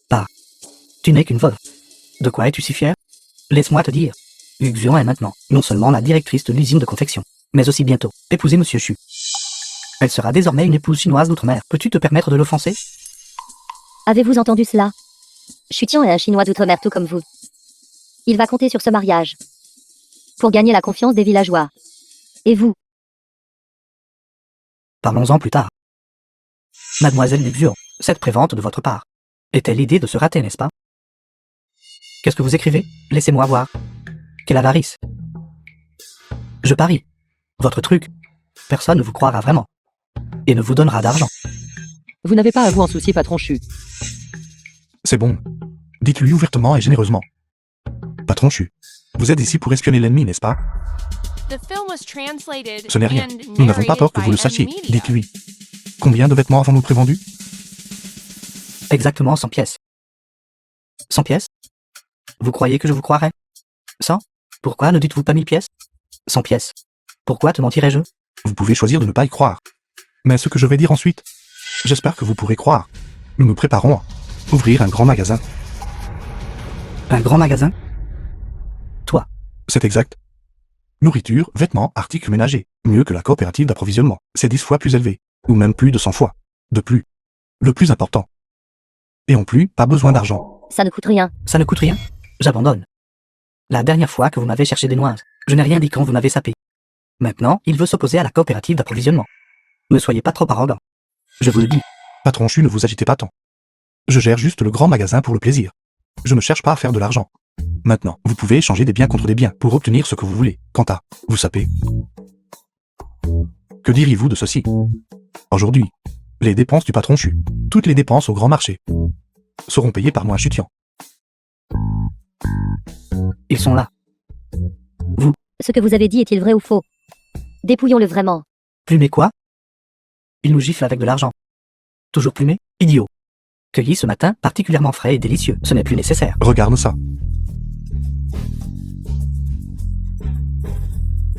Tu n'es qu'une veuve. De quoi es-tu si fier? Laisse-moi te dire. Xuan est maintenant non seulement la directrice de l'usine de confection, mais aussi bientôt épouser Monsieur Chu. Elle sera désormais une épouse chinoise d'outre-mer. Peux-tu te permettre de l'offenser? Avez-vous entendu cela? Chutian est un Chinois d'outre-mer tout comme vous. Il va compter sur ce mariage pour gagner la confiance des villageois. Et vous? Parlons-en plus tard. Mademoiselle Xuan, cette prévente de votre part était l'idée de se rater, n'est-ce pas? Qu'est-ce que vous écrivez? Laissez-moi voir. Quelle avarice. Je parie. Votre truc, personne ne vous croira vraiment. Et ne vous donnera d'argent. Vous n'avez pas à vous en soucier, patron Chu. C'est bon. Dites-lui ouvertement et généreusement. Patron Chu. Vous êtes ici pour espionner l'ennemi, n'est-ce pas? Ce Ce n'est rien. Nous n'avons pas peur que vous le sachiez. Dites-lui. Combien de vêtements avons-nous prévendus? Exactement 100 pièces. 100 pièces? Vous croyez que je vous croirais? 100? Pourquoi ne dites-vous pas 1000 pièces? 100 pièces. Pourquoi te mentirais-je? Vous pouvez choisir de ne pas y croire. Mais ce que je vais dire ensuite, j'espère que vous pourrez croire. Nous nous préparons à ouvrir un grand magasin. Un grand magasin? C'est exact. Nourriture, vêtements, articles ménagers. Mieux que la coopérative d'approvisionnement. C'est 10 fois plus élevé. Ou même plus de 100 fois. De plus. Le plus important. Et en plus, pas besoin d'argent. Ça ne coûte rien. Ça ne coûte rien? J'abandonne. La dernière fois que vous m'avez cherché des noises, je n'ai rien dit quand vous m'avez sapé. Maintenant, il veut s'opposer à la coopérative d'approvisionnement. Ne soyez pas trop arrogant. Je vous le dis. Patron Chu, ne vous agitez pas tant. Je gère juste le grand magasin pour le plaisir. Je ne cherche pas à faire de l'argent. Maintenant, vous pouvez échanger des biens contre des biens pour obtenir ce que vous voulez. Quant à vous sapez. Que diriez-vous de ceci? Aujourd'hui, les dépenses du patron Chu, toutes les dépenses au grand marché, seront payées par moi Chutian. Ils sont là. Ce que vous avez dit est-il vrai ou faux? Dépouillons-le vraiment. Plumé quoi? Il nous gifle avec de l'argent. Toujours plumé? Idiot. Cueilli ce matin, particulièrement frais et délicieux. Ce n'est plus nécessaire. Regarde ça.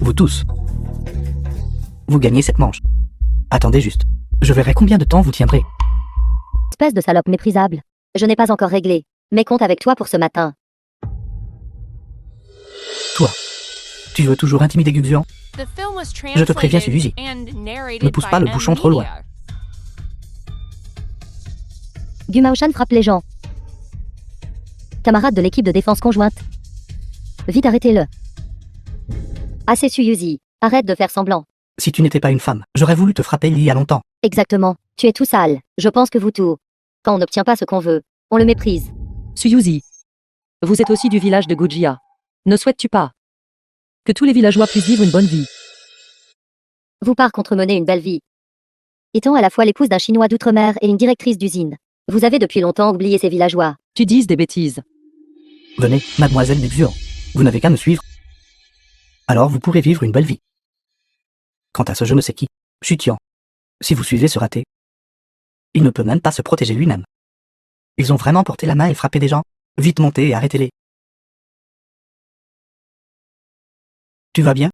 Vous tous. Vous gagnez cette manche. Attendez juste. Je verrai combien de temps vous tiendrez. Espèce de salope méprisable. Je n'ai pas encore réglé. Mais compte avec toi pour ce matin. Toi. Tu veux toujours intimider Guxian? Je te préviens, Suzy. Ne pousse pas le bouchon trop loin. Gumaoshan frappe les gens. Camarade de l'équipe de défense conjointe. Vite arrêtez-le. Assez Suyuzi. Arrête de faire semblant. Si tu n'étais pas une femme, j'aurais voulu te frapper il y a longtemps. Exactement. Tu es tout sale. Je pense que vous tout. Quand on n'obtient pas ce qu'on veut, on le méprise. Suyuzi. Vous êtes aussi du village de Gojia. Ne souhaites-tu pas que tous les villageois puissent vivre une bonne vie? Vous part contremener une belle vie. Étant à la fois l'épouse d'un Chinois d'outre-mer et une directrice d'usine. Vous avez depuis longtemps oublié ces villageois. Tu dises des bêtises. Venez, mademoiselle Guxian. Vous n'avez qu'à me suivre. Alors vous pourrez vivre une belle vie. Quant à ce je ne sais qui, Chutian, si vous suivez ce raté, il ne peut même pas se protéger lui-même. Ils ont vraiment porté la main et frappé des gens. Vite montez et arrêtez-les. Tu vas bien?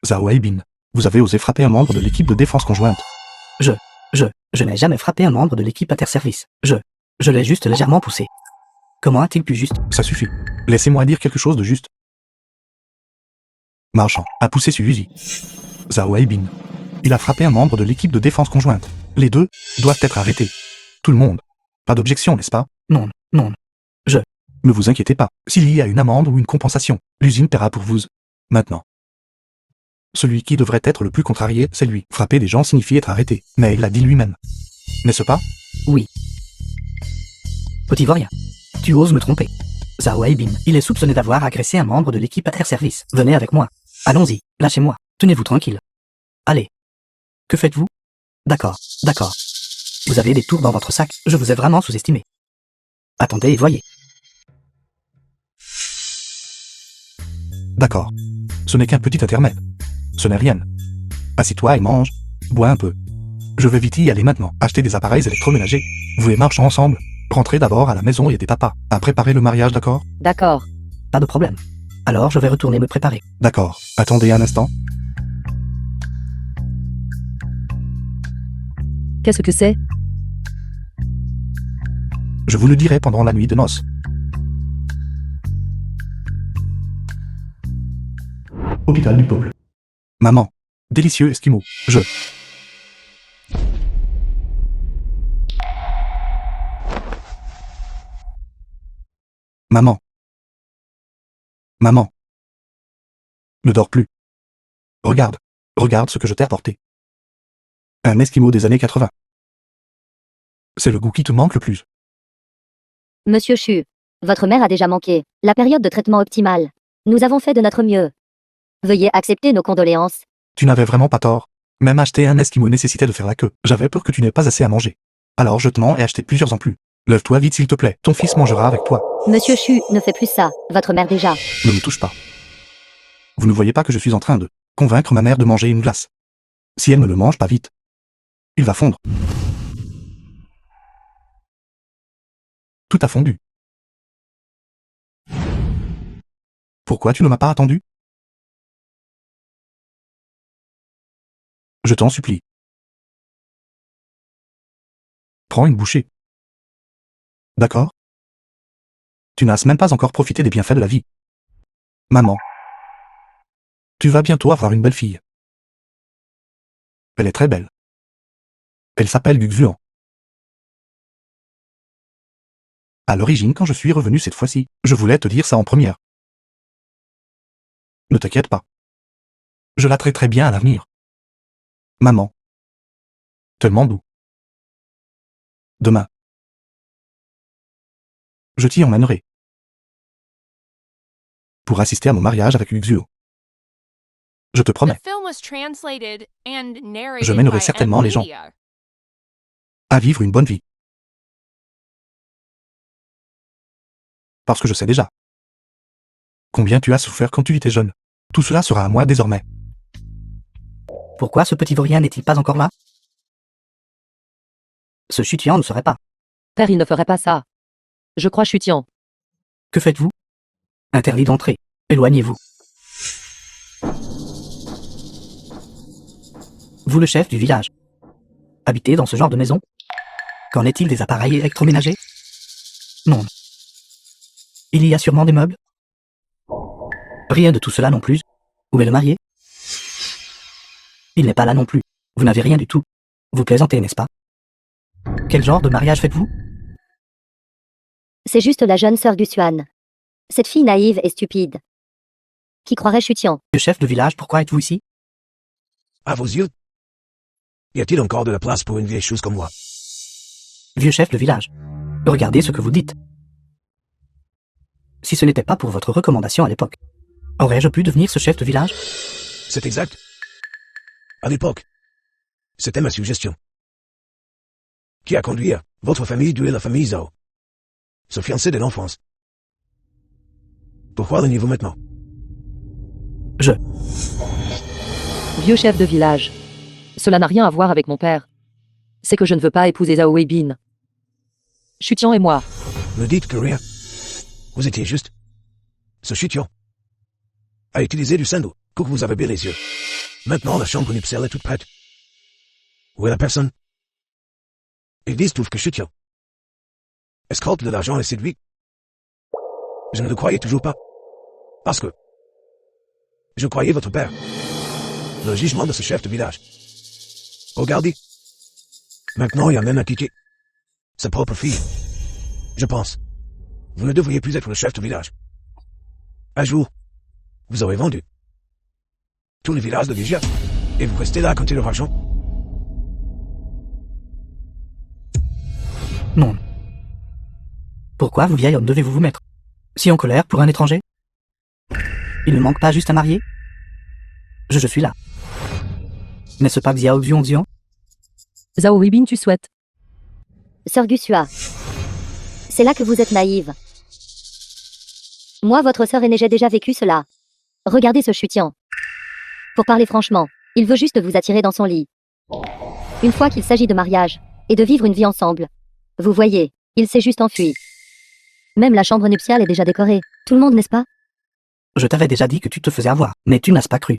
Zhao Haibin, vous avez osé frapper un membre de l'équipe de défense conjointe. Je n'ai jamais frappé un membre de l'équipe interservice. Je l'ai juste légèrement poussé. Comment a-t-il pu juste? Ça suffit. Laissez-moi dire quelque chose de juste. Marchand a poussé Suyuzi. Zhao Haibin. Il a frappé un membre de l'équipe de défense conjointe. Les deux doivent être arrêtés. Tout le monde. Pas d'objection, n'est-ce pas? Non. Ne vous inquiétez pas. S'il y a une amende ou une compensation, l'usine paiera pour vous. Maintenant. Celui qui devrait être le plus contrarié, c'est lui. Frapper des gens signifie être arrêté. Mais il l'a dit lui-même. N'est-ce pas? Oui. Petit vaurien, tu oses me tromper. Zhao Haibin, il est soupçonné d'avoir agressé un membre de l'équipe interservice. Venez avec moi. Allons-y, lâchez-moi. Tenez-vous tranquille. Allez. Que faites-vous? D'accord. Vous avez des tours dans votre sac. Je vous ai vraiment sous-estimé. Attendez et voyez. D'accord. Ce n'est qu'un petit intermède. Ce n'est rien. Assis-toi et mange. Bois un peu. Je vais vite y aller maintenant. Acheter des appareils électroménagers. Vous et marchons ensemble. Rentrez d'abord à la maison et aidez papa à préparer le mariage, d'accord? D'accord. Pas de problème. Alors je vais retourner me préparer. D'accord. Attendez un instant. Qu'est-ce que c'est? Je vous le dirai pendant la nuit de noces. Hôpital du peuple. Maman. Délicieux esquimau. Maman. Maman. Ne dors plus. Regarde ce que je t'ai apporté. Un esquimau des années 80. C'est le goût qui te manque le plus. Monsieur Chu. Votre mère a déjà manqué. La période de traitement optimale. Nous avons fait de notre mieux. Veuillez accepter nos condoléances. Tu n'avais vraiment pas tort. Même acheter un esquimau nécessitait de faire la queue. J'avais peur que tu n'aies pas assez à manger. Alors je te mens et acheté plusieurs en plus. Lève-toi vite s'il te plaît. Ton fils mangera avec toi. Monsieur Chu ne fait plus ça. Votre mère déjà. Ne me touche pas. Vous ne voyez pas que je suis en train de convaincre ma mère de manger une glace. Si elle ne le mange pas vite, il va fondre. Tout a fondu. Pourquoi tu ne m'as pas attendu? Je t'en supplie. Prends une bouchée. D'accord? Tu n'as même pas encore profité des bienfaits de la vie. Maman. Tu vas bientôt avoir une belle fille. Elle est très belle. Elle s'appelle Guxian. À l'origine, quand je suis revenu cette fois-ci, je voulais te dire ça en première. Ne t'inquiète pas. Je la traiterai bien à l'avenir. Maman. Tellement doux. Demain. Je t'y emmènerai. Pour assister à mon mariage avec Guxian. Je te promets. Je mènerai certainement les gens à vivre une bonne vie. Parce que je sais déjà combien tu as souffert quand tu étais jeune. Tout cela sera à moi désormais. Pourquoi ce petit vaurien n'est-il pas encore là? Ce Chutian ne serait pas. Père, il ne ferait pas ça. Je crois Chutian. Que faites-vous? Interdit d'entrer. Éloignez-vous. Vous le chef du village. Habitez dans ce genre de maison? Qu'en est-il des appareils électroménagers? Non. Il y a sûrement des meubles? Rien de tout cela non plus. Où est le marié? Il n'est pas là non plus. Vous n'avez rien du tout. Vous plaisantez, n'est-ce pas? Quel genre de mariage faites-vous? C'est juste la jeune sœur Gusuan. Cette fille naïve et stupide. Qui croirait Chutian? Le chef de village, pourquoi êtes-vous ici? À vos yeux? Y a-t-il encore de la place pour une vieille chose comme moi? Vieux chef de village. Regardez ce que vous dites. Si ce n'était pas pour votre recommandation à l'époque, aurais-je pu devenir ce chef de village? C'est exact. À l'époque, c'était ma suggestion. Qui a conduit à votre famille d'où est la famille Zhao. Se fiancer de l'enfance. Pourquoi le niveau maintenant? Vieux chef de village. Cela n'a rien à voir avec mon père. C'est que je ne veux pas épouser Zhao Weibin. Chutian et moi. Ne dites que rien. Vous étiez juste. Ce Chutian a utilisé du sando pour que vous avez bien les yeux. Maintenant, la chambre nuptiale est toute prête. Où est la personne? Ils disent tous que Chutian escroque de l'argent et séduit. Je ne le croyais toujours pas. Parce que je croyais votre père. Le jugement de ce chef de village. Regardez. Maintenant, il y a même à quitter sa propre fille. Je pense. Vous ne devriez plus être le chef de village. Un jour, vous aurez vendu tout le village de Vigia, et vous restez là à compter leur argent. Non. Pourquoi, vous vieil homme, devez-vous vous mettre si en colère pour un étranger? Il ne manque pas juste à marier? Je suis là. N'est-ce pas Xiao Xiong? Zhao Weibin, tu souhaites? Sœur Gusua. C'est là que vous êtes naïve. Moi, votre sœur aînée, j'ai déjà vécu cela. Regardez ce Chutian. Pour parler franchement, il veut juste vous attirer dans son lit. Une fois qu'il s'agit de mariage, et de vivre une vie ensemble. Vous voyez, il s'est juste enfui. Même la chambre nuptiale est déjà décorée. Tout le monde, n'est-ce pas? Je t'avais déjà dit que tu te faisais avoir, mais tu n'as pas cru.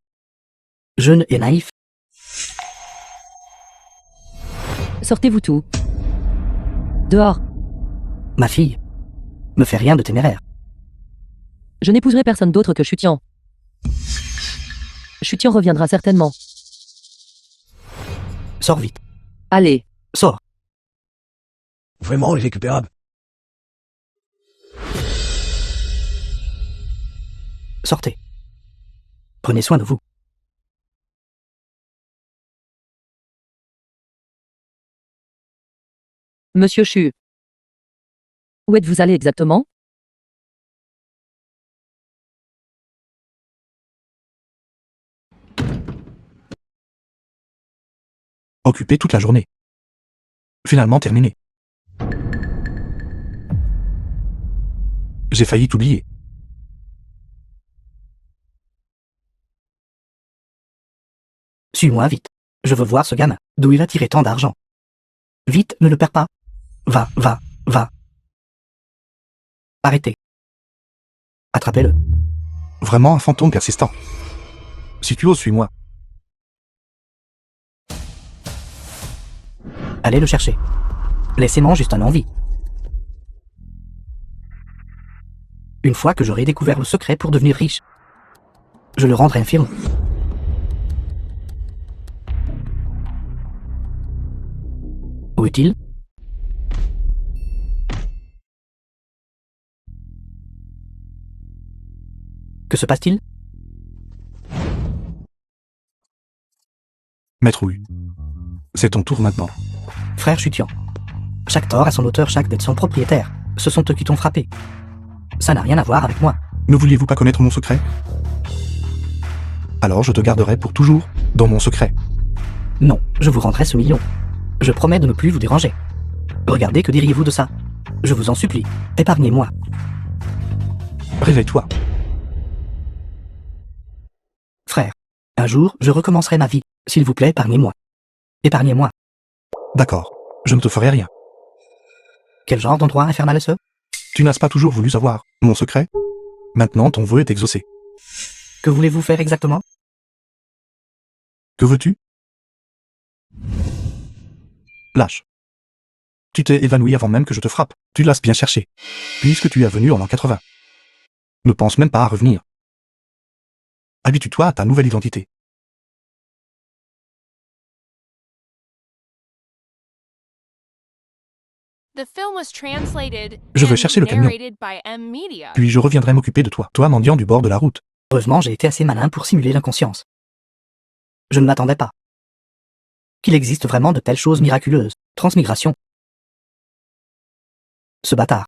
Jeune et naïf. Sortez-vous tout. Dehors. Ma fille. Me fais rien de téméraire. Je n'épouserai personne d'autre que Chutian. Chutian reviendra certainement. Sors vite. Allez. Sors. Vraiment irrécupérable. Sortez. Prenez soin de vous. Monsieur Chu. Où êtes-vous allé exactement? Occupé toute la journée. Finalement terminé. J'ai failli t'oublier. Suis-moi vite. Je veux voir ce gamin. D'où il a tiré tant d'argent. Vite, ne le perds pas. Va, va, va. Arrêtez. Attrapez-le. Vraiment un fantôme persistant. Si tu oses, suis-moi. Allez le chercher. Laissez-moi juste un envie. Une fois que j'aurai découvert le secret pour devenir riche, je le rendrai infirme. Où est-il? Que se passe-t-il? Maître Wu. C'est ton tour maintenant. Frère Chutian. Chaque tort a son auteur, chaque dette son propriétaire. Ce sont eux qui t'ont frappé. Ça n'a rien à voir avec moi. Ne vouliez-vous pas connaître mon secret? Alors je te garderai pour toujours dans mon secret. Non, je vous rendrai ce million. Je promets de ne plus vous déranger. Regardez, que diriez-vous de ça? Je vous en supplie, épargnez-moi. Réveille-toi. Frère, un jour, je recommencerai ma vie. S'il vous plaît, épargnez-moi. Épargnez-moi. D'accord, je ne te ferai rien. Quel genre d'endroit infernal est-ce? Tu n'as pas toujours voulu savoir mon secret? Maintenant ton vœu est exaucé. Que voulez-vous faire exactement? Que veux-tu? Lâche. Tu t'es évanoui avant même que je te frappe. Tu l'as bien cherché. Puisque tu es venu en l'an 80. Ne pense même pas à revenir. Habitue-toi à ta nouvelle identité. The film was translated Je vais and chercher le camion. narrated by M Media. Puis je reviendrai m'occuper de toi, toi mendiant du bord de la route. Heureusement, j'ai été assez malin pour simuler l'inconscience. Je ne m'attendais pas. Qu'il existe vraiment de telles choses miraculeuses. Transmigration. Ce bâtard.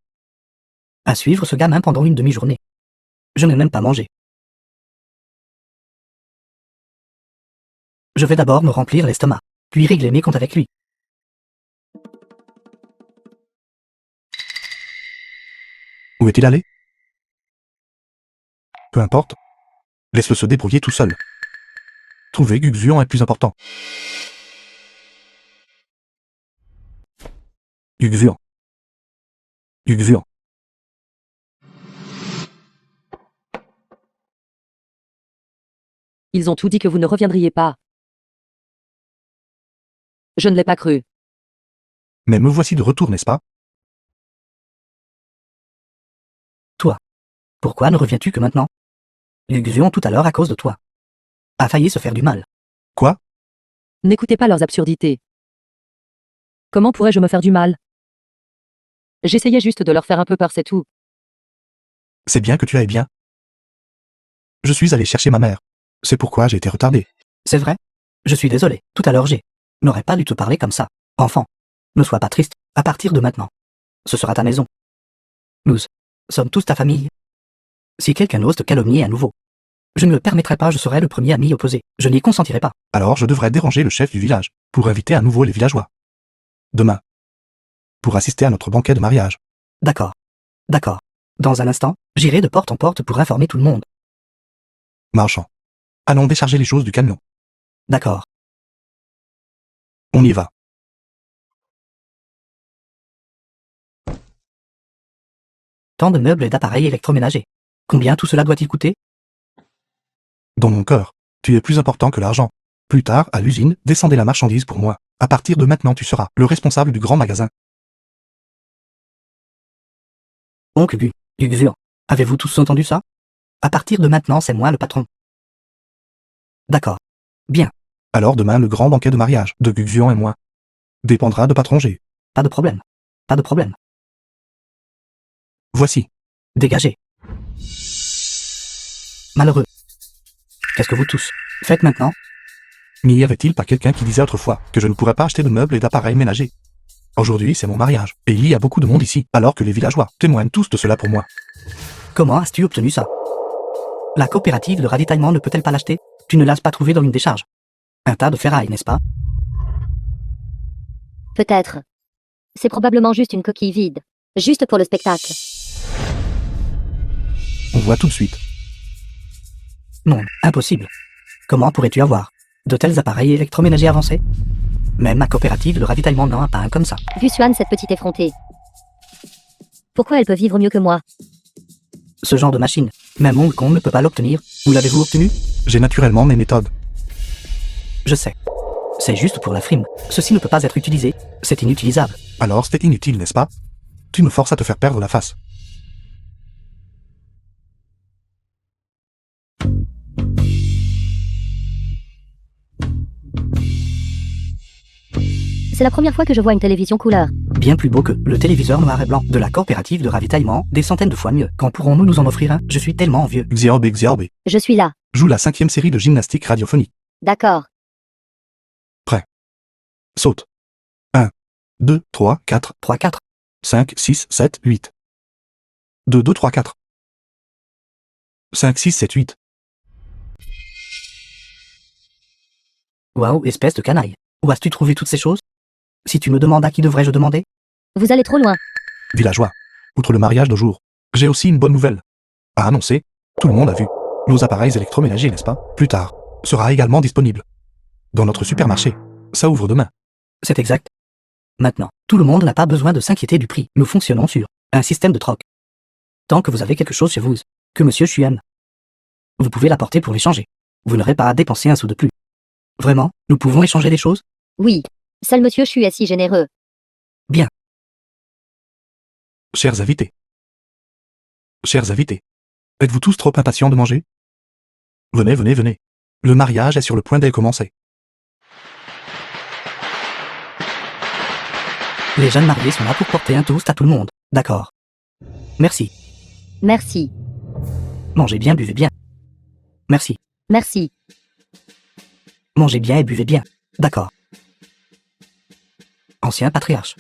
À suivre ce gamin pendant une demi-journée. Je n'ai même pas mangé. Je vais d'abord me remplir l'estomac, puis régler mes comptes avec lui. Où est-il allé? Peu importe. Laisse-le se débrouiller tout seul. Trouver Guxuan est plus important. Guxuan. Guxuan. Ils ont tout dit que vous ne reviendriez pas. Je ne l'ai pas cru. Mais me voici de retour, n'est-ce pas? Pourquoi ne reviens-tu que maintenant? Guxuan tout à l'heure à cause de toi. A failli se faire du mal. Quoi? N'écoutez pas leurs absurdités. Comment pourrais-je me faire du mal? J'essayais juste de leur faire un peu peur, c'est tout. C'est bien que tu ailles bien. Je suis allé chercher ma mère. C'est pourquoi j'ai été retardé. C'est vrai? Je suis désolé, tout à l'heure n'aurais pas dû te parler comme ça. Enfant, ne sois pas triste, à partir de maintenant. Ce sera ta maison. Nous sommes tous ta famille. Si quelqu'un ose te calomnier à nouveau, je ne le permettrai pas, je serai le premier à m'y opposer. Je n'y consentirai pas. Alors je devrais déranger le chef du village, pour inviter à nouveau les villageois. Demain. Pour assister à notre banquet de mariage. D'accord. D'accord. Dans un instant, j'irai de porte en porte pour informer tout le monde. Marchand. Allons décharger les choses du camion. D'accord. On y va. Tant de meubles et d'appareils électroménagers. Combien tout cela doit-il coûter? Dans mon cœur, tu es plus important que l'argent. Plus tard, à l'usine, descendez la marchandise pour moi. À partir de maintenant, tu seras le responsable du grand magasin. Oncle Guxuan, avez-vous tous entendu ça? À partir de maintenant, c'est moi le patron. D'accord. Bien. Alors demain, le grand banquet de mariage de Guxuan et moi dépendra de Patron G. Pas de problème. Pas de problème. Voici. Dégagez. Malheureux. Qu'est-ce que vous tous faites maintenant? N'y avait-il pas quelqu'un qui disait autrefois que je ne pourrais pas acheter de meubles et d'appareils ménagers? Aujourd'hui, c'est mon mariage, et il y a beaucoup de monde ici, alors que les villageois témoignent tous de cela pour moi. Comment as-tu obtenu ça? La coopérative de ravitaillement ne peut-elle pas l'acheter? Tu ne l'as pas trouvé dans une décharge? Un tas de ferraille, n'est-ce pas? Peut-être. C'est probablement juste une coquille vide. Juste pour le spectacle. On voit tout de suite. Non, impossible. Comment pourrais-tu avoir de tels appareils électroménagers avancés? Même ma coopérative de ravitaillement n'en a pas un comme ça. Gusuan, cette petite effrontée. Pourquoi elle peut vivre mieux que moi? Ce genre de machine, même Hong Kong ne peut pas l'obtenir. Où l'avez-vous obtenu? J'ai naturellement mes méthodes. Je sais. C'est juste pour la frime. Ceci ne peut pas être utilisé. C'est inutilisable. Alors c'est inutile, n'est-ce pas? Tu me forces à te faire perdre la face. C'est la première fois que je vois une télévision couleur. Bien plus beau que le téléviseur noir et blanc de la coopérative de ravitaillement, des centaines de fois mieux. Quand pourrons-nous nous en offrir un? Je suis tellement envieux. Xiaobe. Je suis là. Joue la 5e série de gymnastique radiophonique. D'accord. Saute. 1, 2, 3, 4, 3, 4. 5, 6, 7, 8. 2, 2, 3, 4. 5, 6, 7, 8. Waouh, espèce de canaille. Où as-tu trouvé toutes ces choses? Si tu me demandes à qui devrais-je demander? Vous allez trop loin. Villageois. Outre le mariage de jour, j'ai aussi une bonne nouvelle. À annoncer, tout le monde a vu. Nos appareils électroménagers, n'est-ce pas? Plus tard, sera également disponible. Dans notre supermarché. Ça ouvre demain. C'est exact. Maintenant, tout le monde n'a pas besoin de s'inquiéter du prix. Nous fonctionnons sur un système de troc. Tant que vous avez quelque chose chez vous, que Monsieur Chu aime, vous pouvez l'apporter pour l'échanger. Vous n'aurez pas à dépenser un sou de plus. Vraiment, nous pouvons échanger des choses? Oui. Seul monsieur Chu est si généreux. Chers invités. Chers invités. Êtes-vous tous trop impatients de manger? Venez, venez, venez. Le mariage est sur le point de commencer. Les jeunes mariés sont là pour porter un toast à tout le monde. D'accord. Merci. Merci. Mangez bien, buvez bien. Merci. Merci. Mangez bien et buvez bien. D'accord. Ancien patriarche.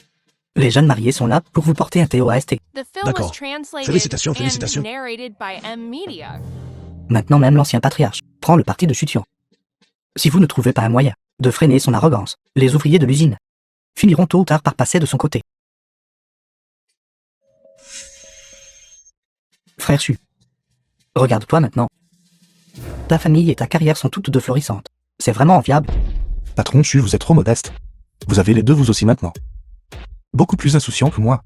Les jeunes mariés sont là pour vous porter un TOAST. The film D'accord. was translated Félicitations, and félicitations. narrated by M Media. Maintenant même l'ancien patriarche prend le parti de Chution. Si vous ne trouvez pas un moyen de freiner son arrogance, les ouvriers de l'usine finiront tôt ou tard par passer de son côté. Frère Chu, regarde-toi maintenant. Ta famille et ta carrière sont toutes deux florissantes. C'est vraiment enviable. Patron Chu, vous êtes trop modeste. Vous avez les deux vous aussi maintenant. Beaucoup plus insouciant que moi.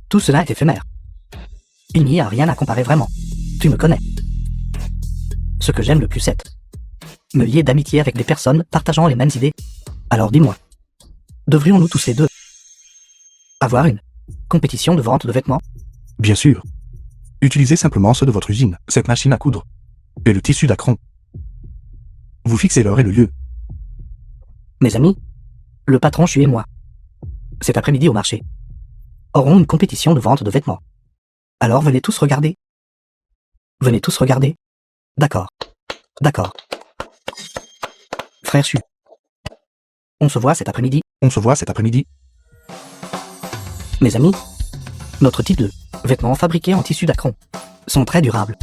Tout cela est éphémère. Il n'y a rien à comparer vraiment. Tu me connais. Ce que j'aime le plus c'est me lier d'amitié avec des personnes partageant les mêmes idées. Alors dis-moi, devrions-nous tous les deux avoir une compétition de vente de vêtements? Bien sûr. Utilisez simplement ceux de votre usine, cette machine à coudre. Et le tissu d'Acron. Vous fixez l'heure et le lieu. Mes amis, le patron Chu et moi, cet après-midi au marché, aurons une compétition de vente de vêtements. Alors venez tous regarder. Venez tous regarder. D'accord. D'accord. Frère Chu. On se voit cet après-midi. On se voit cet après-midi. Mes amis, notre type de vêtements fabriqués en tissu d'Acron sont très durables.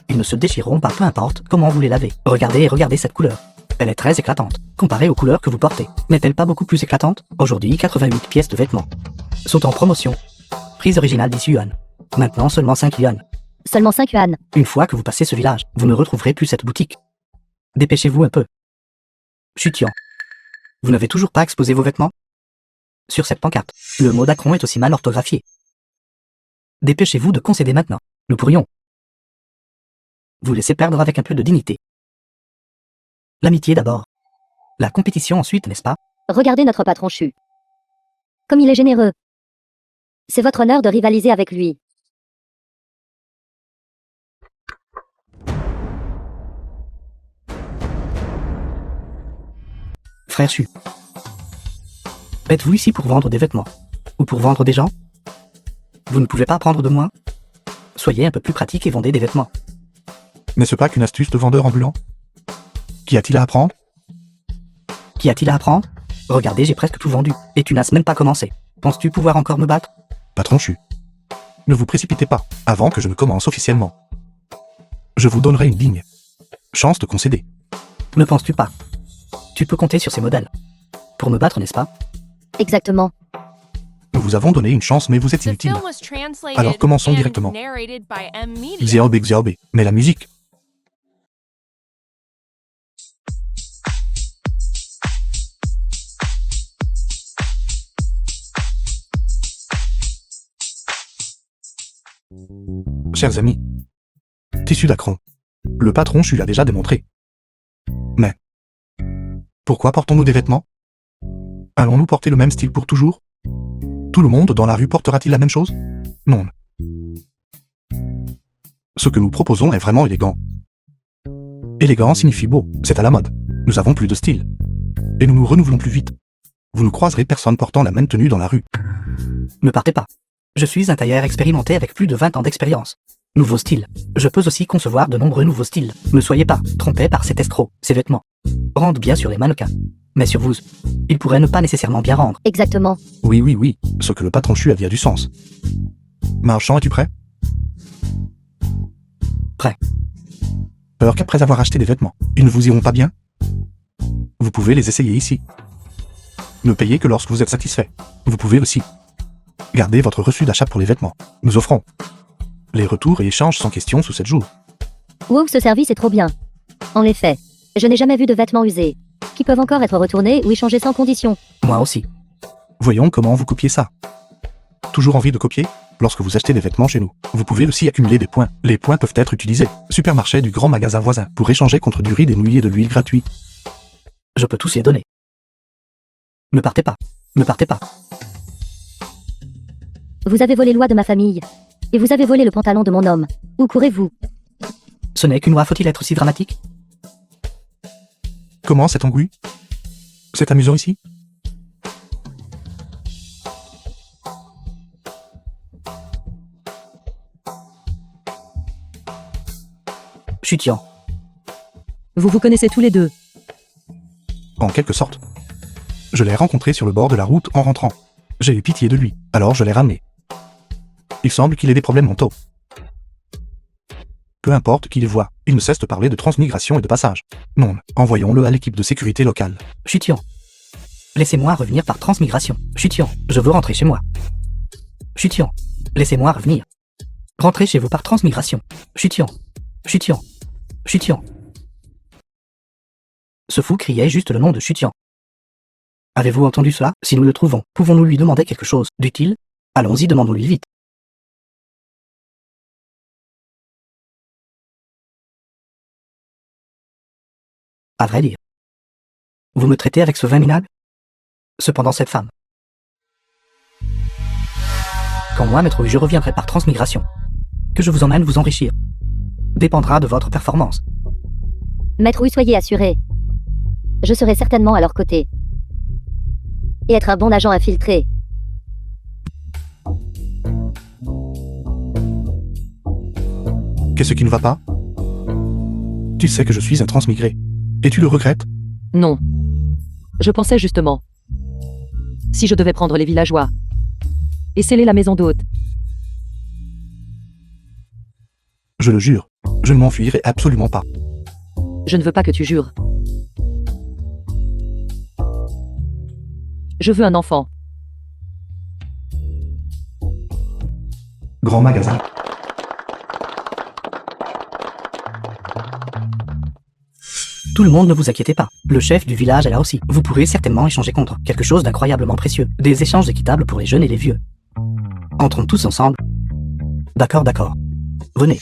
Ils ne se déchireront pas peu importe comment vous les lavez. Regardez et regardez cette couleur. Elle est très éclatante, comparée aux couleurs que vous portez. N'est-elle pas beaucoup plus éclatante? Aujourd'hui, 88 pièces de vêtements sont en promotion. Prix original 10 yuan. Maintenant seulement 5 yuan. Seulement 5 yuan. Une fois que vous passez ce village, vous ne retrouverez plus cette boutique. Dépêchez-vous un peu. Chutian. Vous n'avez toujours pas exposé vos vêtements? Sur cette pancarte, le mot d'Acron est aussi mal orthographié. Dépêchez-vous de concéder maintenant. Nous pourrions vous laisser perdre avec un peu de dignité. L'amitié d'abord. La compétition ensuite, n'est-ce pas? Regardez notre patron Chu. Comme il est généreux. C'est votre honneur de rivaliser avec lui. Frère Chu. Êtes-vous ici pour vendre des vêtements? Ou pour vendre des gens? Vous ne pouvez pas apprendre de moi? Soyez un peu plus pratique et vendez des vêtements. N'est-ce pas qu'une astuce de vendeur ambulant? Qu'y a-t-il à apprendre? Qu'y a-t-il à apprendre? Regardez, j'ai presque tout vendu, et tu n'as même pas commencé. Penses-tu pouvoir encore me battre? Patron Chu. Ne vous précipitez pas, avant que je ne commence officiellement. Je vous donnerai une digne chance de concéder. Ne penses-tu pas? Tu peux compter sur ces modèles. Pour me battre, n'est-ce pas? Exactement. Nous vous avons donné une chance, mais vous êtes The inutile. film was translated Alors commençons and directement. narrated by M Media. Xiaobé, Xiaobé. Mais la musique. Chers amis, tissu d'Acron. Le patron Chu l'a déjà démontré. Mais pourquoi portons-nous des vêtements? Allons-nous porter le même style pour toujours? Tout le monde dans la rue portera-t-il la même chose? Non. Ce que nous proposons est vraiment élégant. Élégant signifie beau, c'est à la mode. Nous avons plus de style. Et nous nous renouvelons plus vite. Vous ne croiserez personne portant la même tenue dans la rue. Ne partez pas. Je suis un tailleur expérimenté avec plus de 20 ans d'expérience. Nouveau style. Je peux aussi concevoir de nombreux nouveaux styles. Ne soyez pas trompés par cet escroc. Ces vêtements rendent bien sur les mannequins. Mais sur vous, ils pourraient ne pas nécessairement bien rendre. Exactement. Oui, oui, oui, ce que le patron Chu a dit a du sens. Marchand, es-tu prêt? Prêt. Peur qu'après avoir acheté des vêtements, ils ne vous iront pas bien? Vous pouvez les essayer ici. Ne payez que lorsque vous êtes satisfait. Vous pouvez aussi garder votre reçu d'achat pour les vêtements. Nous offrons les retours et échanges sans question sous 7 jours. Wow, ce service est trop bien. En effet, je n'ai jamais vu de vêtements usés, qui peuvent encore être retournés ou échangés sans condition. Moi aussi. Voyons comment vous copiez ça. Toujours envie de copier? Lorsque vous achetez des vêtements chez nous, vous pouvez aussi accumuler des points. Les points peuvent être utilisés. Supermarché du grand magasin voisin pour échanger contre du riz, des nouilles et de l'huile gratuit. Je peux tous les donner. Ne partez pas. Ne partez pas. Vous avez volé l'oie de ma famille. Et vous avez volé le pantalon de mon homme. Où courez-vous? Ce n'est qu'une oie, faut-il être si dramatique? Comment cet embrouille? C'est amusant ici? Chutian. Vous vous connaissez tous les deux. En quelque sorte. Je l'ai rencontré sur le bord de la route en rentrant. J'ai eu pitié de lui, alors je l'ai ramené. Il semble qu'il ait des problèmes mentaux. Peu importe qui le voit, il ne cesse de parler de transmigration et de passage. Non, envoyons-le à l'équipe de sécurité locale. Chutian. Laissez-moi revenir par transmigration. Chutian. Je veux rentrer chez moi. Chutian. Laissez-moi revenir. Rentrez chez vous par transmigration. Chutian. Chutian. Chutian. Ce fou criait juste le nom de Chutian. Avez-vous entendu cela? Si nous le trouvons, pouvons-nous lui demander quelque chose d'utile? Allons-y, demandons-lui vite. À vrai dire. Vous me traitez avec ce vin minable? Cependant cette femme. Quand moi, maître, je reviendrai par transmigration. Que je vous emmène vous enrichir. Dépendra de votre performance. Maître Wu, soyez assuré. Je serai certainement à leur côté. Et être un bon agent infiltré. Qu'est-ce qui ne va pas? Tu sais que je suis un transmigré. Et tu le regrettes? Non. Je pensais justement. Si je devais prendre les villageois. Et sceller la maison d'hôte. Je le jure, je ne m'enfuirai absolument pas. Je ne veux pas que tu jures. Je veux un enfant. Grand magasin. Tout le monde, ne vous inquiétez pas. Le chef du village est là aussi. Vous pourrez certainement échanger contre quelque chose d'incroyablement précieux. Des échanges équitables pour les jeunes et les vieux. Entrons tous ensemble. D'accord, d'accord. Venez.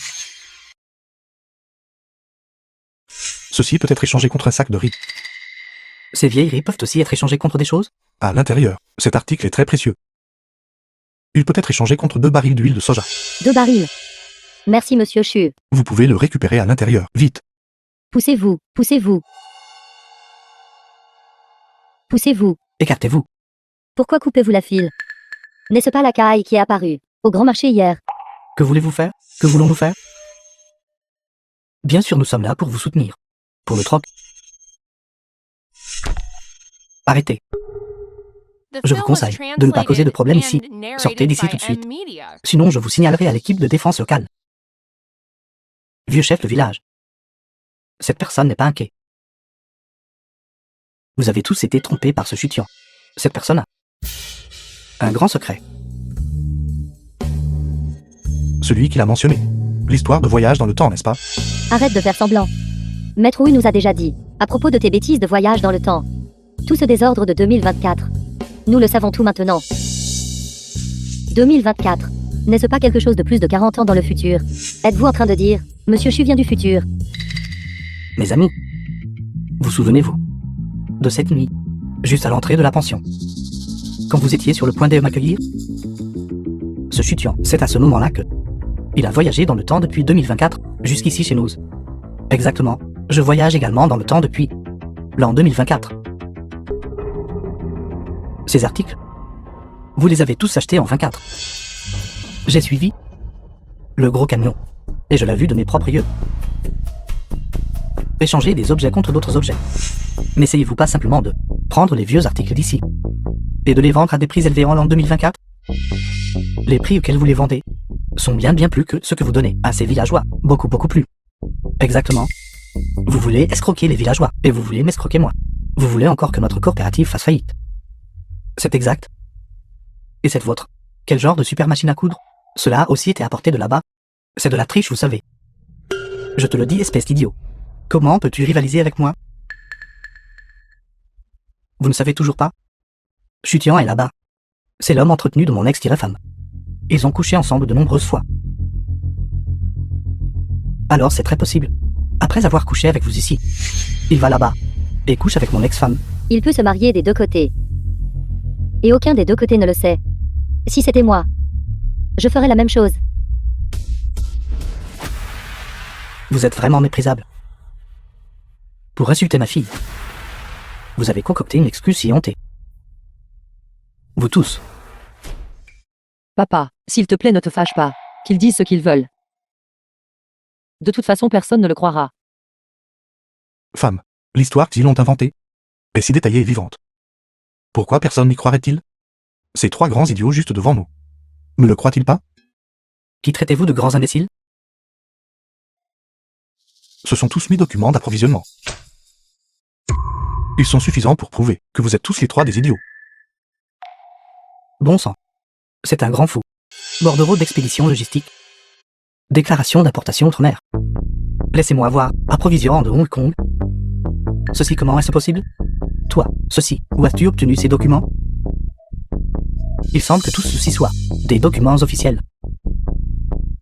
Ceci peut être échangé contre un sac de riz. Ces vieilleries peuvent aussi être échangées contre des choses? À l'intérieur, cet article est très précieux. Il peut être échangé contre 2 barils d'huile de soja. 2 barils. Merci, monsieur Chu. Vous pouvez le récupérer à l'intérieur, vite. Poussez-vous, poussez-vous. Poussez-vous. Écartez-vous. Pourquoi coupez-vous la file? N'est-ce pas la caille qui est apparue au grand marché hier? Que voulez-vous faire? Que voulons-nous faire? Bien sûr, nous sommes là pour vous soutenir. Pour le troc. Arrêtez. Je vous conseille de ne pas causer de problème ici. Sortez d'ici tout de suite. Sinon, je vous signalerai à l'équipe de défense locale. Vieux chef de village. Cette personne n'est pas inquiet. Vous avez tous été trompés par ce chutian. Cette personne a un grand secret. Celui qui l'a mentionné. L'histoire de voyage dans le temps, n'est-ce pas? Arrête de faire semblant. Maître Wu nous a déjà dit, à propos de tes bêtises de voyage dans le temps. Tout ce désordre de 2024. Nous le savons tout maintenant. 2024. N'est-ce pas quelque chose de plus de 40 ans dans le futur? Êtes-vous en train de dire, Monsieur Chu vient du futur? Mes amis, vous souvenez-vous de cette nuit, juste à l'entrée de la pension, quand vous étiez sur le point de m'accueillir? Ce chutian, c'est à ce moment-là que il a voyagé dans le temps depuis 2024, jusqu'ici chez nous. Exactement, je voyage également dans le temps depuis l'an 2024. Ces articles, vous les avez tous achetés en 24. J'ai suivi le gros camion, et je l'ai vu de mes propres yeux. Échanger des objets contre d'autres objets. N'essayez-vous pas simplement de prendre les vieux articles d'ici et de les vendre à des prix élevés en l'an 2024? Les prix auxquels vous les vendez sont bien plus que ce que vous donnez à ces villageois. Beaucoup plus. Exactement. Vous voulez escroquer les villageois, et vous voulez m'escroquer moi. Vous voulez encore que notre coopérative fasse faillite. C'est exact. Et cette vôtre? Quel genre de super machine à coudre? Cela a aussi été apporté de là-bas. C'est de la triche, vous savez. Je te le dis, espèce d'idiot. Comment peux-tu rivaliser avec moi? Vous ne savez toujours pas? Chutian est là-bas. C'est l'homme entretenu de mon ex-femme. Ils ont couché ensemble de nombreuses fois. Alors c'est très possible. Après avoir couché avec vous ici, il va là-bas et couche avec mon ex-femme. Il peut se marier des deux côtés. Et aucun des deux côtés ne le sait. Si c'était moi, je ferais la même chose. Vous êtes vraiment méprisable. Pour insulter ma fille, vous avez concocté une excuse si hontée. Vous tous. Papa, s'il te plaît, ne te fâche pas. Qu'ils disent ce qu'ils veulent. De toute façon, personne ne le croira. Femme, l'histoire qu'ils ont inventée est si détaillée et vivante. Pourquoi personne n'y croirait-il? Ces trois grands idiots juste devant nous. Ne le croient-ils pas? Qui traitez-vous de grands imbéciles? Ce sont tous mes documents d'approvisionnement. Ils sont suffisants pour prouver que vous êtes tous les trois des idiots. Bon sang. C'est un grand fou. Bordereau d'expédition logistique. Déclaration d'importation outre-mer. Laissez-moi voir. Approvisionnement de Hong Kong. Ceci, comment est-ce possible? Toi, ceci, où as-tu obtenu ces documents? Il semble que tout ceci soit des documents officiels.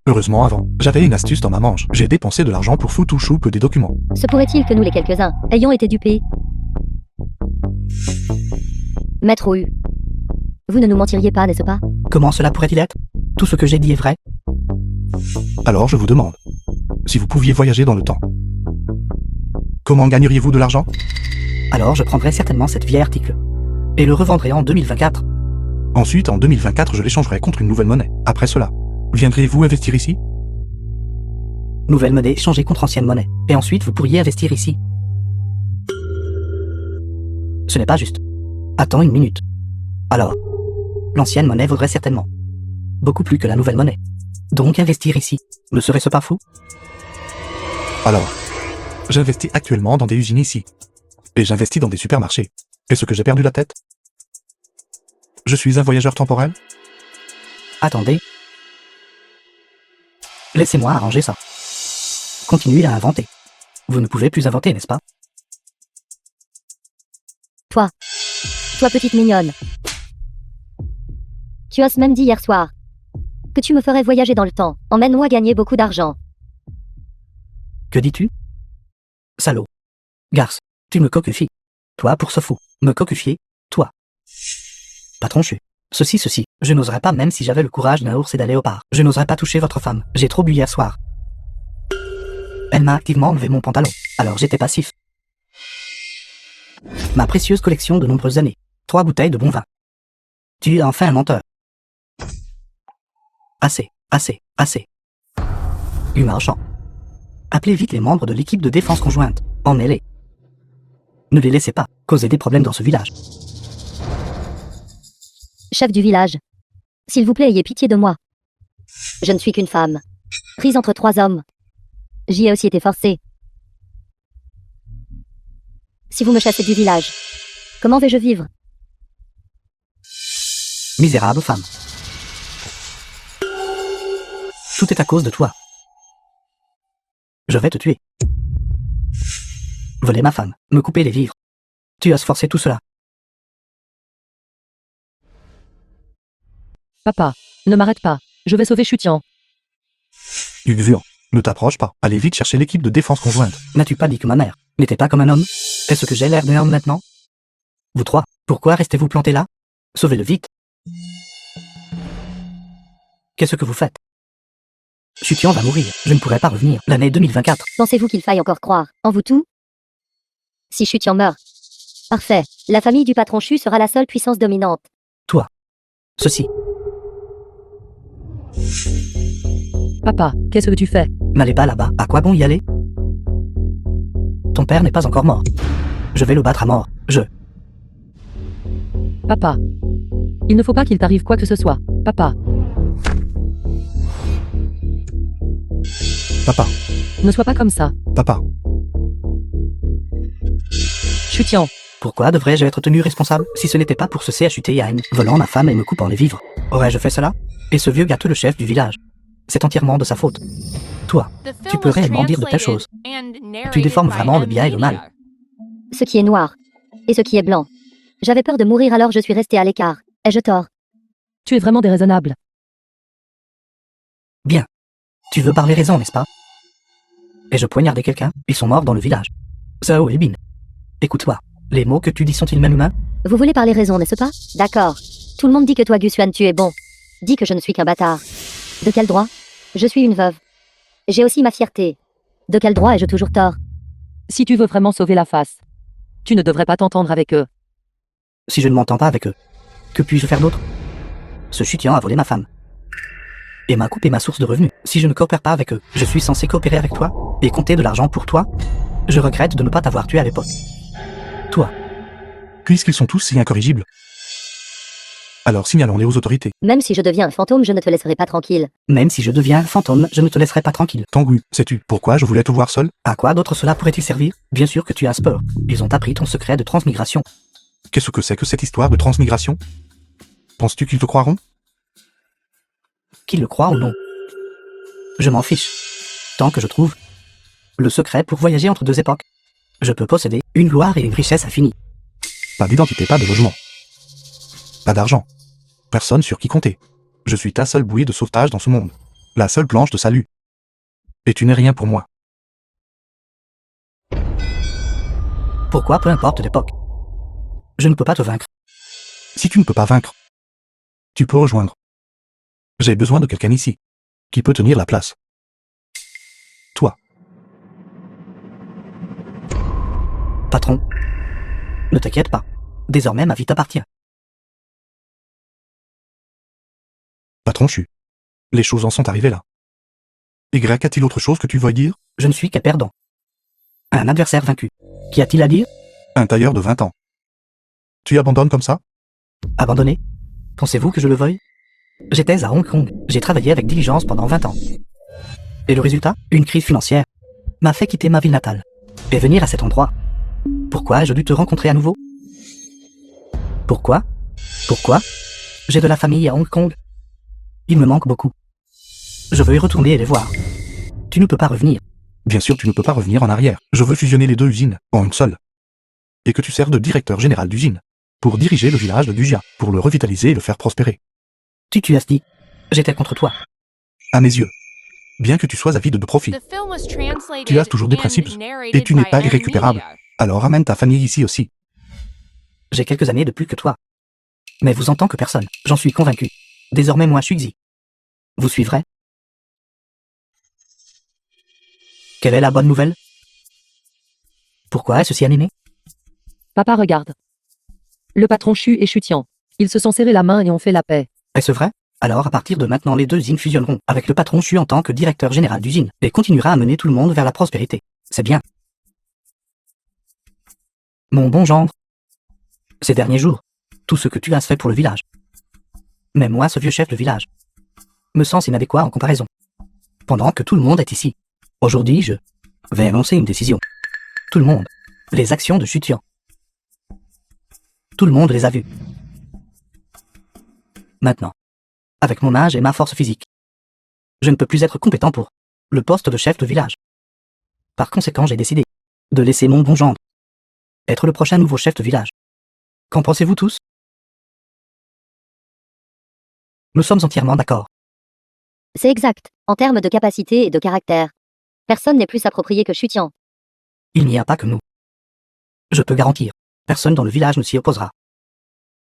Heureusement avant, j'avais une astuce dans ma manche. J'ai dépensé de l'argent pour foutre ou chou que des documents. Se pourrait-il que nous les quelques-uns ayons été dupés? Maître Wu, vous ne nous mentiriez pas, n'est-ce pas? Comment cela pourrait-il être? Tout ce que j'ai dit est vrai. Alors je vous demande, si vous pouviez voyager dans le temps, comment gagneriez-vous de l'argent? Alors je prendrai certainement cet vieil article et le revendrai en 2024. Ensuite, en 2024, je l'échangerai contre une nouvelle monnaie. Après cela, viendriez-vous investir ici? Nouvelle monnaie échangée contre ancienne monnaie. Et ensuite vous pourriez investir ici. Ce n'est pas juste. Attends une minute. Alors, l'ancienne monnaie vaudrait certainement beaucoup plus que la nouvelle monnaie. Donc investir ici, ne serait-ce pas fou? Alors, j'investis actuellement dans des usines ici. Et j'investis dans des supermarchés. Est-ce que j'ai perdu la tête? Je suis un voyageur temporel? Attendez. Laissez-moi arranger ça. Continuez à inventer. Vous ne pouvez plus inventer, n'est-ce pas? Toi, petite mignonne. Tu oses même dit hier soir que tu me ferais voyager dans le temps. Emmène-moi gagner beaucoup d'argent. Que dis-tu? Salaud. Garce, tu me cocufies. Toi pour ce fou. Me cocufier, toi. Patron chu. Ceci. Je n'oserais pas même si j'avais le courage d'un ours et d'un léopard. Je n'oserais pas toucher votre femme. J'ai trop bu hier soir. Elle m'a activement enlevé mon pantalon. Alors j'étais passif. Ma précieuse collection de nombreuses années. 3 bouteilles de bon vin. Tu es enfin un menteur. Assez. Humain marchand. Appelez vite les membres de l'équipe de défense conjointe. Emmenez-les. Ne les laissez pas causer des problèmes dans ce village. Chef du village, s'il vous plaît, ayez pitié de moi. Je ne suis qu'une femme, prise entre 3 hommes. J'y ai aussi été forcée. Si vous me chassez du village, comment vais-je vivre? Misérable femme. Tout est à cause de toi. Je vais te tuer. Voler ma femme, me couper les vivres. Tu as forcé tout cela. Papa, ne m'arrête pas. Je vais sauver Chutian. Yuxian, ne t'approche pas. Allez vite chercher l'équipe de défense conjointe. N'as-tu pas dit que ma mère n'était pas comme un homme? Est-ce que j'ai l'air d'un homme maintenant? Vous trois, pourquoi restez-vous plantés là? Sauvez-le vite. Qu'est-ce que vous faites? Chutian va mourir. Je ne pourrai pas revenir. L'année 2024. Pensez-vous qu'il faille encore croire en vous tout? Si Chutian meurt, parfait. La famille du patron Chu sera la seule puissance dominante. Toi. Ceci. Papa, qu'est-ce que tu fais? N'allez pas là-bas. À quoi bon y aller? Ton père n'est pas encore mort. Je vais le battre à mort. Papa. Il ne faut pas qu'il t'arrive quoi que ce soit. Papa. Papa, Ne sois pas comme ça. papa, Chutian. Pourquoi devrais-je être tenu responsable si ce n'était pas pour ce CHUTIAN volant ma femme et me coupant les vivres? Aurais-je fait cela? Et ce vieux gâteux le chef du village. C'est entièrement de sa faute. Toi, tu peux réellement dire de telles choses. Tu déformes vraiment le bien et le mal. Ce qui est noir et ce qui est blanc. J'avais peur de mourir, alors je suis resté à l'écart. Ai-je tort? Tu es vraiment déraisonnable. Bien. Tu veux parler raison, n'est-ce pas? Ai-je poignardé quelqu'un? Ils sont morts dans le village. Sao et Bin. Écoute-toi. Les mots que tu dis sont-ils même humains? Vous voulez parler raison, n'est-ce pas? D'accord. Tout le monde dit que toi, Gusuan, tu es bon. Dis que je ne suis qu'un bâtard. De quel droit? Je suis une veuve. J'ai aussi ma fierté. De quel droit ai-je toujours tort? Si tu veux vraiment sauver la face, tu ne devrais pas t'entendre avec eux. Si je ne m'entends pas avec eux, que puis-je faire d'autre? Ce chutian a volé ma femme. Et m'a coupé ma source de revenus. Si je ne coopère pas avec eux, je suis censé coopérer avec toi et compter de l'argent pour toi? Je regrette de ne pas t'avoir tué à l'époque. Toi, Puisqu'ils sont tous si incorrigibles. Alors signalons-les aux autorités. Même si je deviens un fantôme, je ne te laisserai pas tranquille. même si je deviens un fantôme, je ne te laisserai pas tranquille. Tanguy, sais-tu pourquoi je voulais te voir seul? À quoi d'autre cela pourrait-il servir? Bien sûr que tu as sport. Ils ont appris ton secret de transmigration. Qu'est-ce que c'est que cette histoire de transmigration? Penses-tu qu'ils te croiront? Qu'ils le croient ou non. Je m'en fiche. Tant que je trouve le secret pour voyager entre deux époques, je peux posséder une gloire et une richesse infinie. Pas d'identité, pas de logement. Pas d'argent. Personne sur qui compter. Je suis ta seule bouée de sauvetage dans ce monde. La seule planche de salut. Et tu n'es rien pour moi. Pourquoi peu importe l'époque? Je ne peux pas te vaincre. Si tu ne peux pas vaincre, tu peux rejoindre. J'ai besoin de quelqu'un ici, qui peut tenir la place. Toi. Patron, ne t'inquiète pas. Désormais ma vie t'appartient. Patron Chu. Les choses en sont arrivées là. Y a-t-il autre chose que tu veuilles dire? Je ne suis qu'un perdant. Un adversaire vaincu. Qu'y a-t-il à dire? Un tailleur de 20 ans. Tu abandonnes comme ça? Abandonné? Pensez-vous que je le veuille? J'étais à Hong Kong. J'ai travaillé avec diligence pendant 20 ans. Et le résultat? Une crise financière m'a fait quitter ma ville natale et venir à cet endroit. Pourquoi ai-je dû te rencontrer à nouveau? Pourquoi? J'ai de la famille à Hong Kong. Il me manque beaucoup. Je veux y retourner et les voir. Tu ne peux pas revenir. Bien sûr, tu ne peux pas revenir en arrière. Je veux fusionner les deux usines en une seule. Et que tu sers de directeur général d'usine. Pour diriger le village de Dujia. Pour le revitaliser et le faire prospérer. Tu as dit. J'étais contre toi. À mes yeux. Bien que tu sois avide de profit. The film was translated Tu as toujours des and principes. narrated Et tu n'es by pas M irrécupérable. Media. Alors ramène ta famille ici aussi. J'ai quelques années de plus que toi. Mais vous en tant que personne, j'en suis convaincu. Désormais moi Shuxi. Vous suivrez? Quelle est la bonne nouvelle? Pourquoi est-ce si animé? Papa, regarde. Le patron Chu et Chutian. Ils se sont serrés la main et ont fait la paix. Est-ce vrai? Alors à partir de maintenant les deux usines fusionneront avec le patron Chu en tant que directeur général d'usine et continuera à mener tout le monde vers la prospérité. C'est bien. Mon bon gendre. Ces derniers jours, tout ce que tu as fait pour le village. Mais moi, ce vieux chef de village, me sens inadéquat en comparaison. Pendant que tout le monde est ici. Aujourd'hui, je vais annoncer une décision. Tout le monde. Les actions de Chutian. Tout le monde les a vues. Maintenant, avec mon âge et ma force physique, je ne peux plus être compétent pour le poste de chef de village. Par conséquent, j'ai décidé de laisser mon bon gendre être le prochain nouveau chef de village. Qu'en pensez-vous tous? Nous sommes entièrement d'accord. C'est exact, en termes de capacité et de caractère. Personne n'est plus approprié que Chutian. Il n'y a pas que nous. Je peux garantir, personne dans le village ne s'y opposera.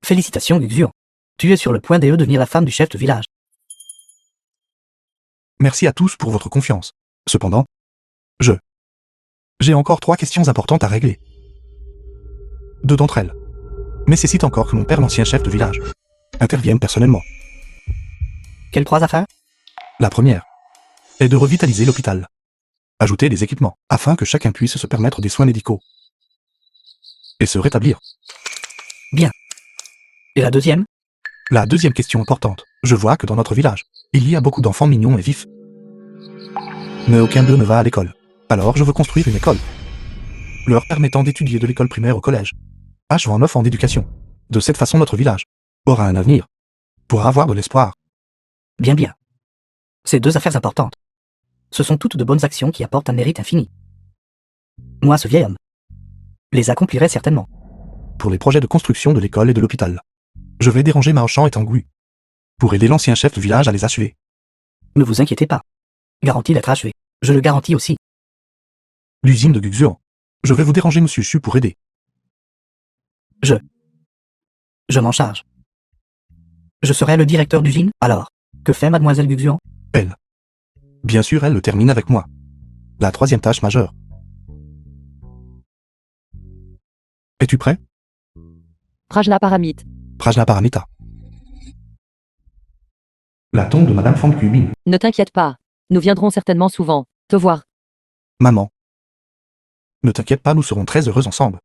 Félicitations, Guxion. Tu es sur le point de devenir la femme du chef de village. Merci à tous pour votre confiance. Cependant, j'ai encore 3 questions importantes à régler. 2 d'entre elles nécessitent encore que mon père, l'ancien chef de village, intervienne personnellement. Quelles 3 affaires? La première est de revitaliser l'hôpital. Ajouter des équipements, afin que chacun puisse se permettre des soins médicaux. Et se rétablir. Et la deuxième? La deuxième question importante. Je vois que dans notre village, il y a beaucoup d'enfants mignons et vifs. Mais aucun d'eux ne va à l'école. Alors je veux construire une école. Leur permettant d'étudier de l'école primaire au collège. Achevant 9 ans d'éducation. De cette façon notre village aura un avenir. Pourra avoir de l'espoir. Bien. Ces 2 affaires importantes. Ce sont toutes de bonnes actions qui apportent un mérite infini. Moi, ce vieil homme, les accomplirai certainement. Pour les projets de construction de l'école et de l'hôpital. Je vais déranger Maochan et Tanguy. Pour aider l'ancien chef de village à les achever. Ne vous inquiétez pas. Garantie d'être achevé. Je le garantis aussi. L'usine de Guxian. Je vais vous déranger Monsieur Chu pour aider. Je m'en charge. Je serai le directeur d'usine, alors. Que fait mademoiselle Guxian? Elle. Bien sûr, elle le termine avec moi. La troisième tâche majeure. Es-tu prêt? Prajna Paramite. Prajna Paramita. La tombe de Madame Fankubin. Ne t'inquiète pas. Nous viendrons certainement souvent te voir. Maman. Ne t'inquiète pas, nous serons très heureux ensemble.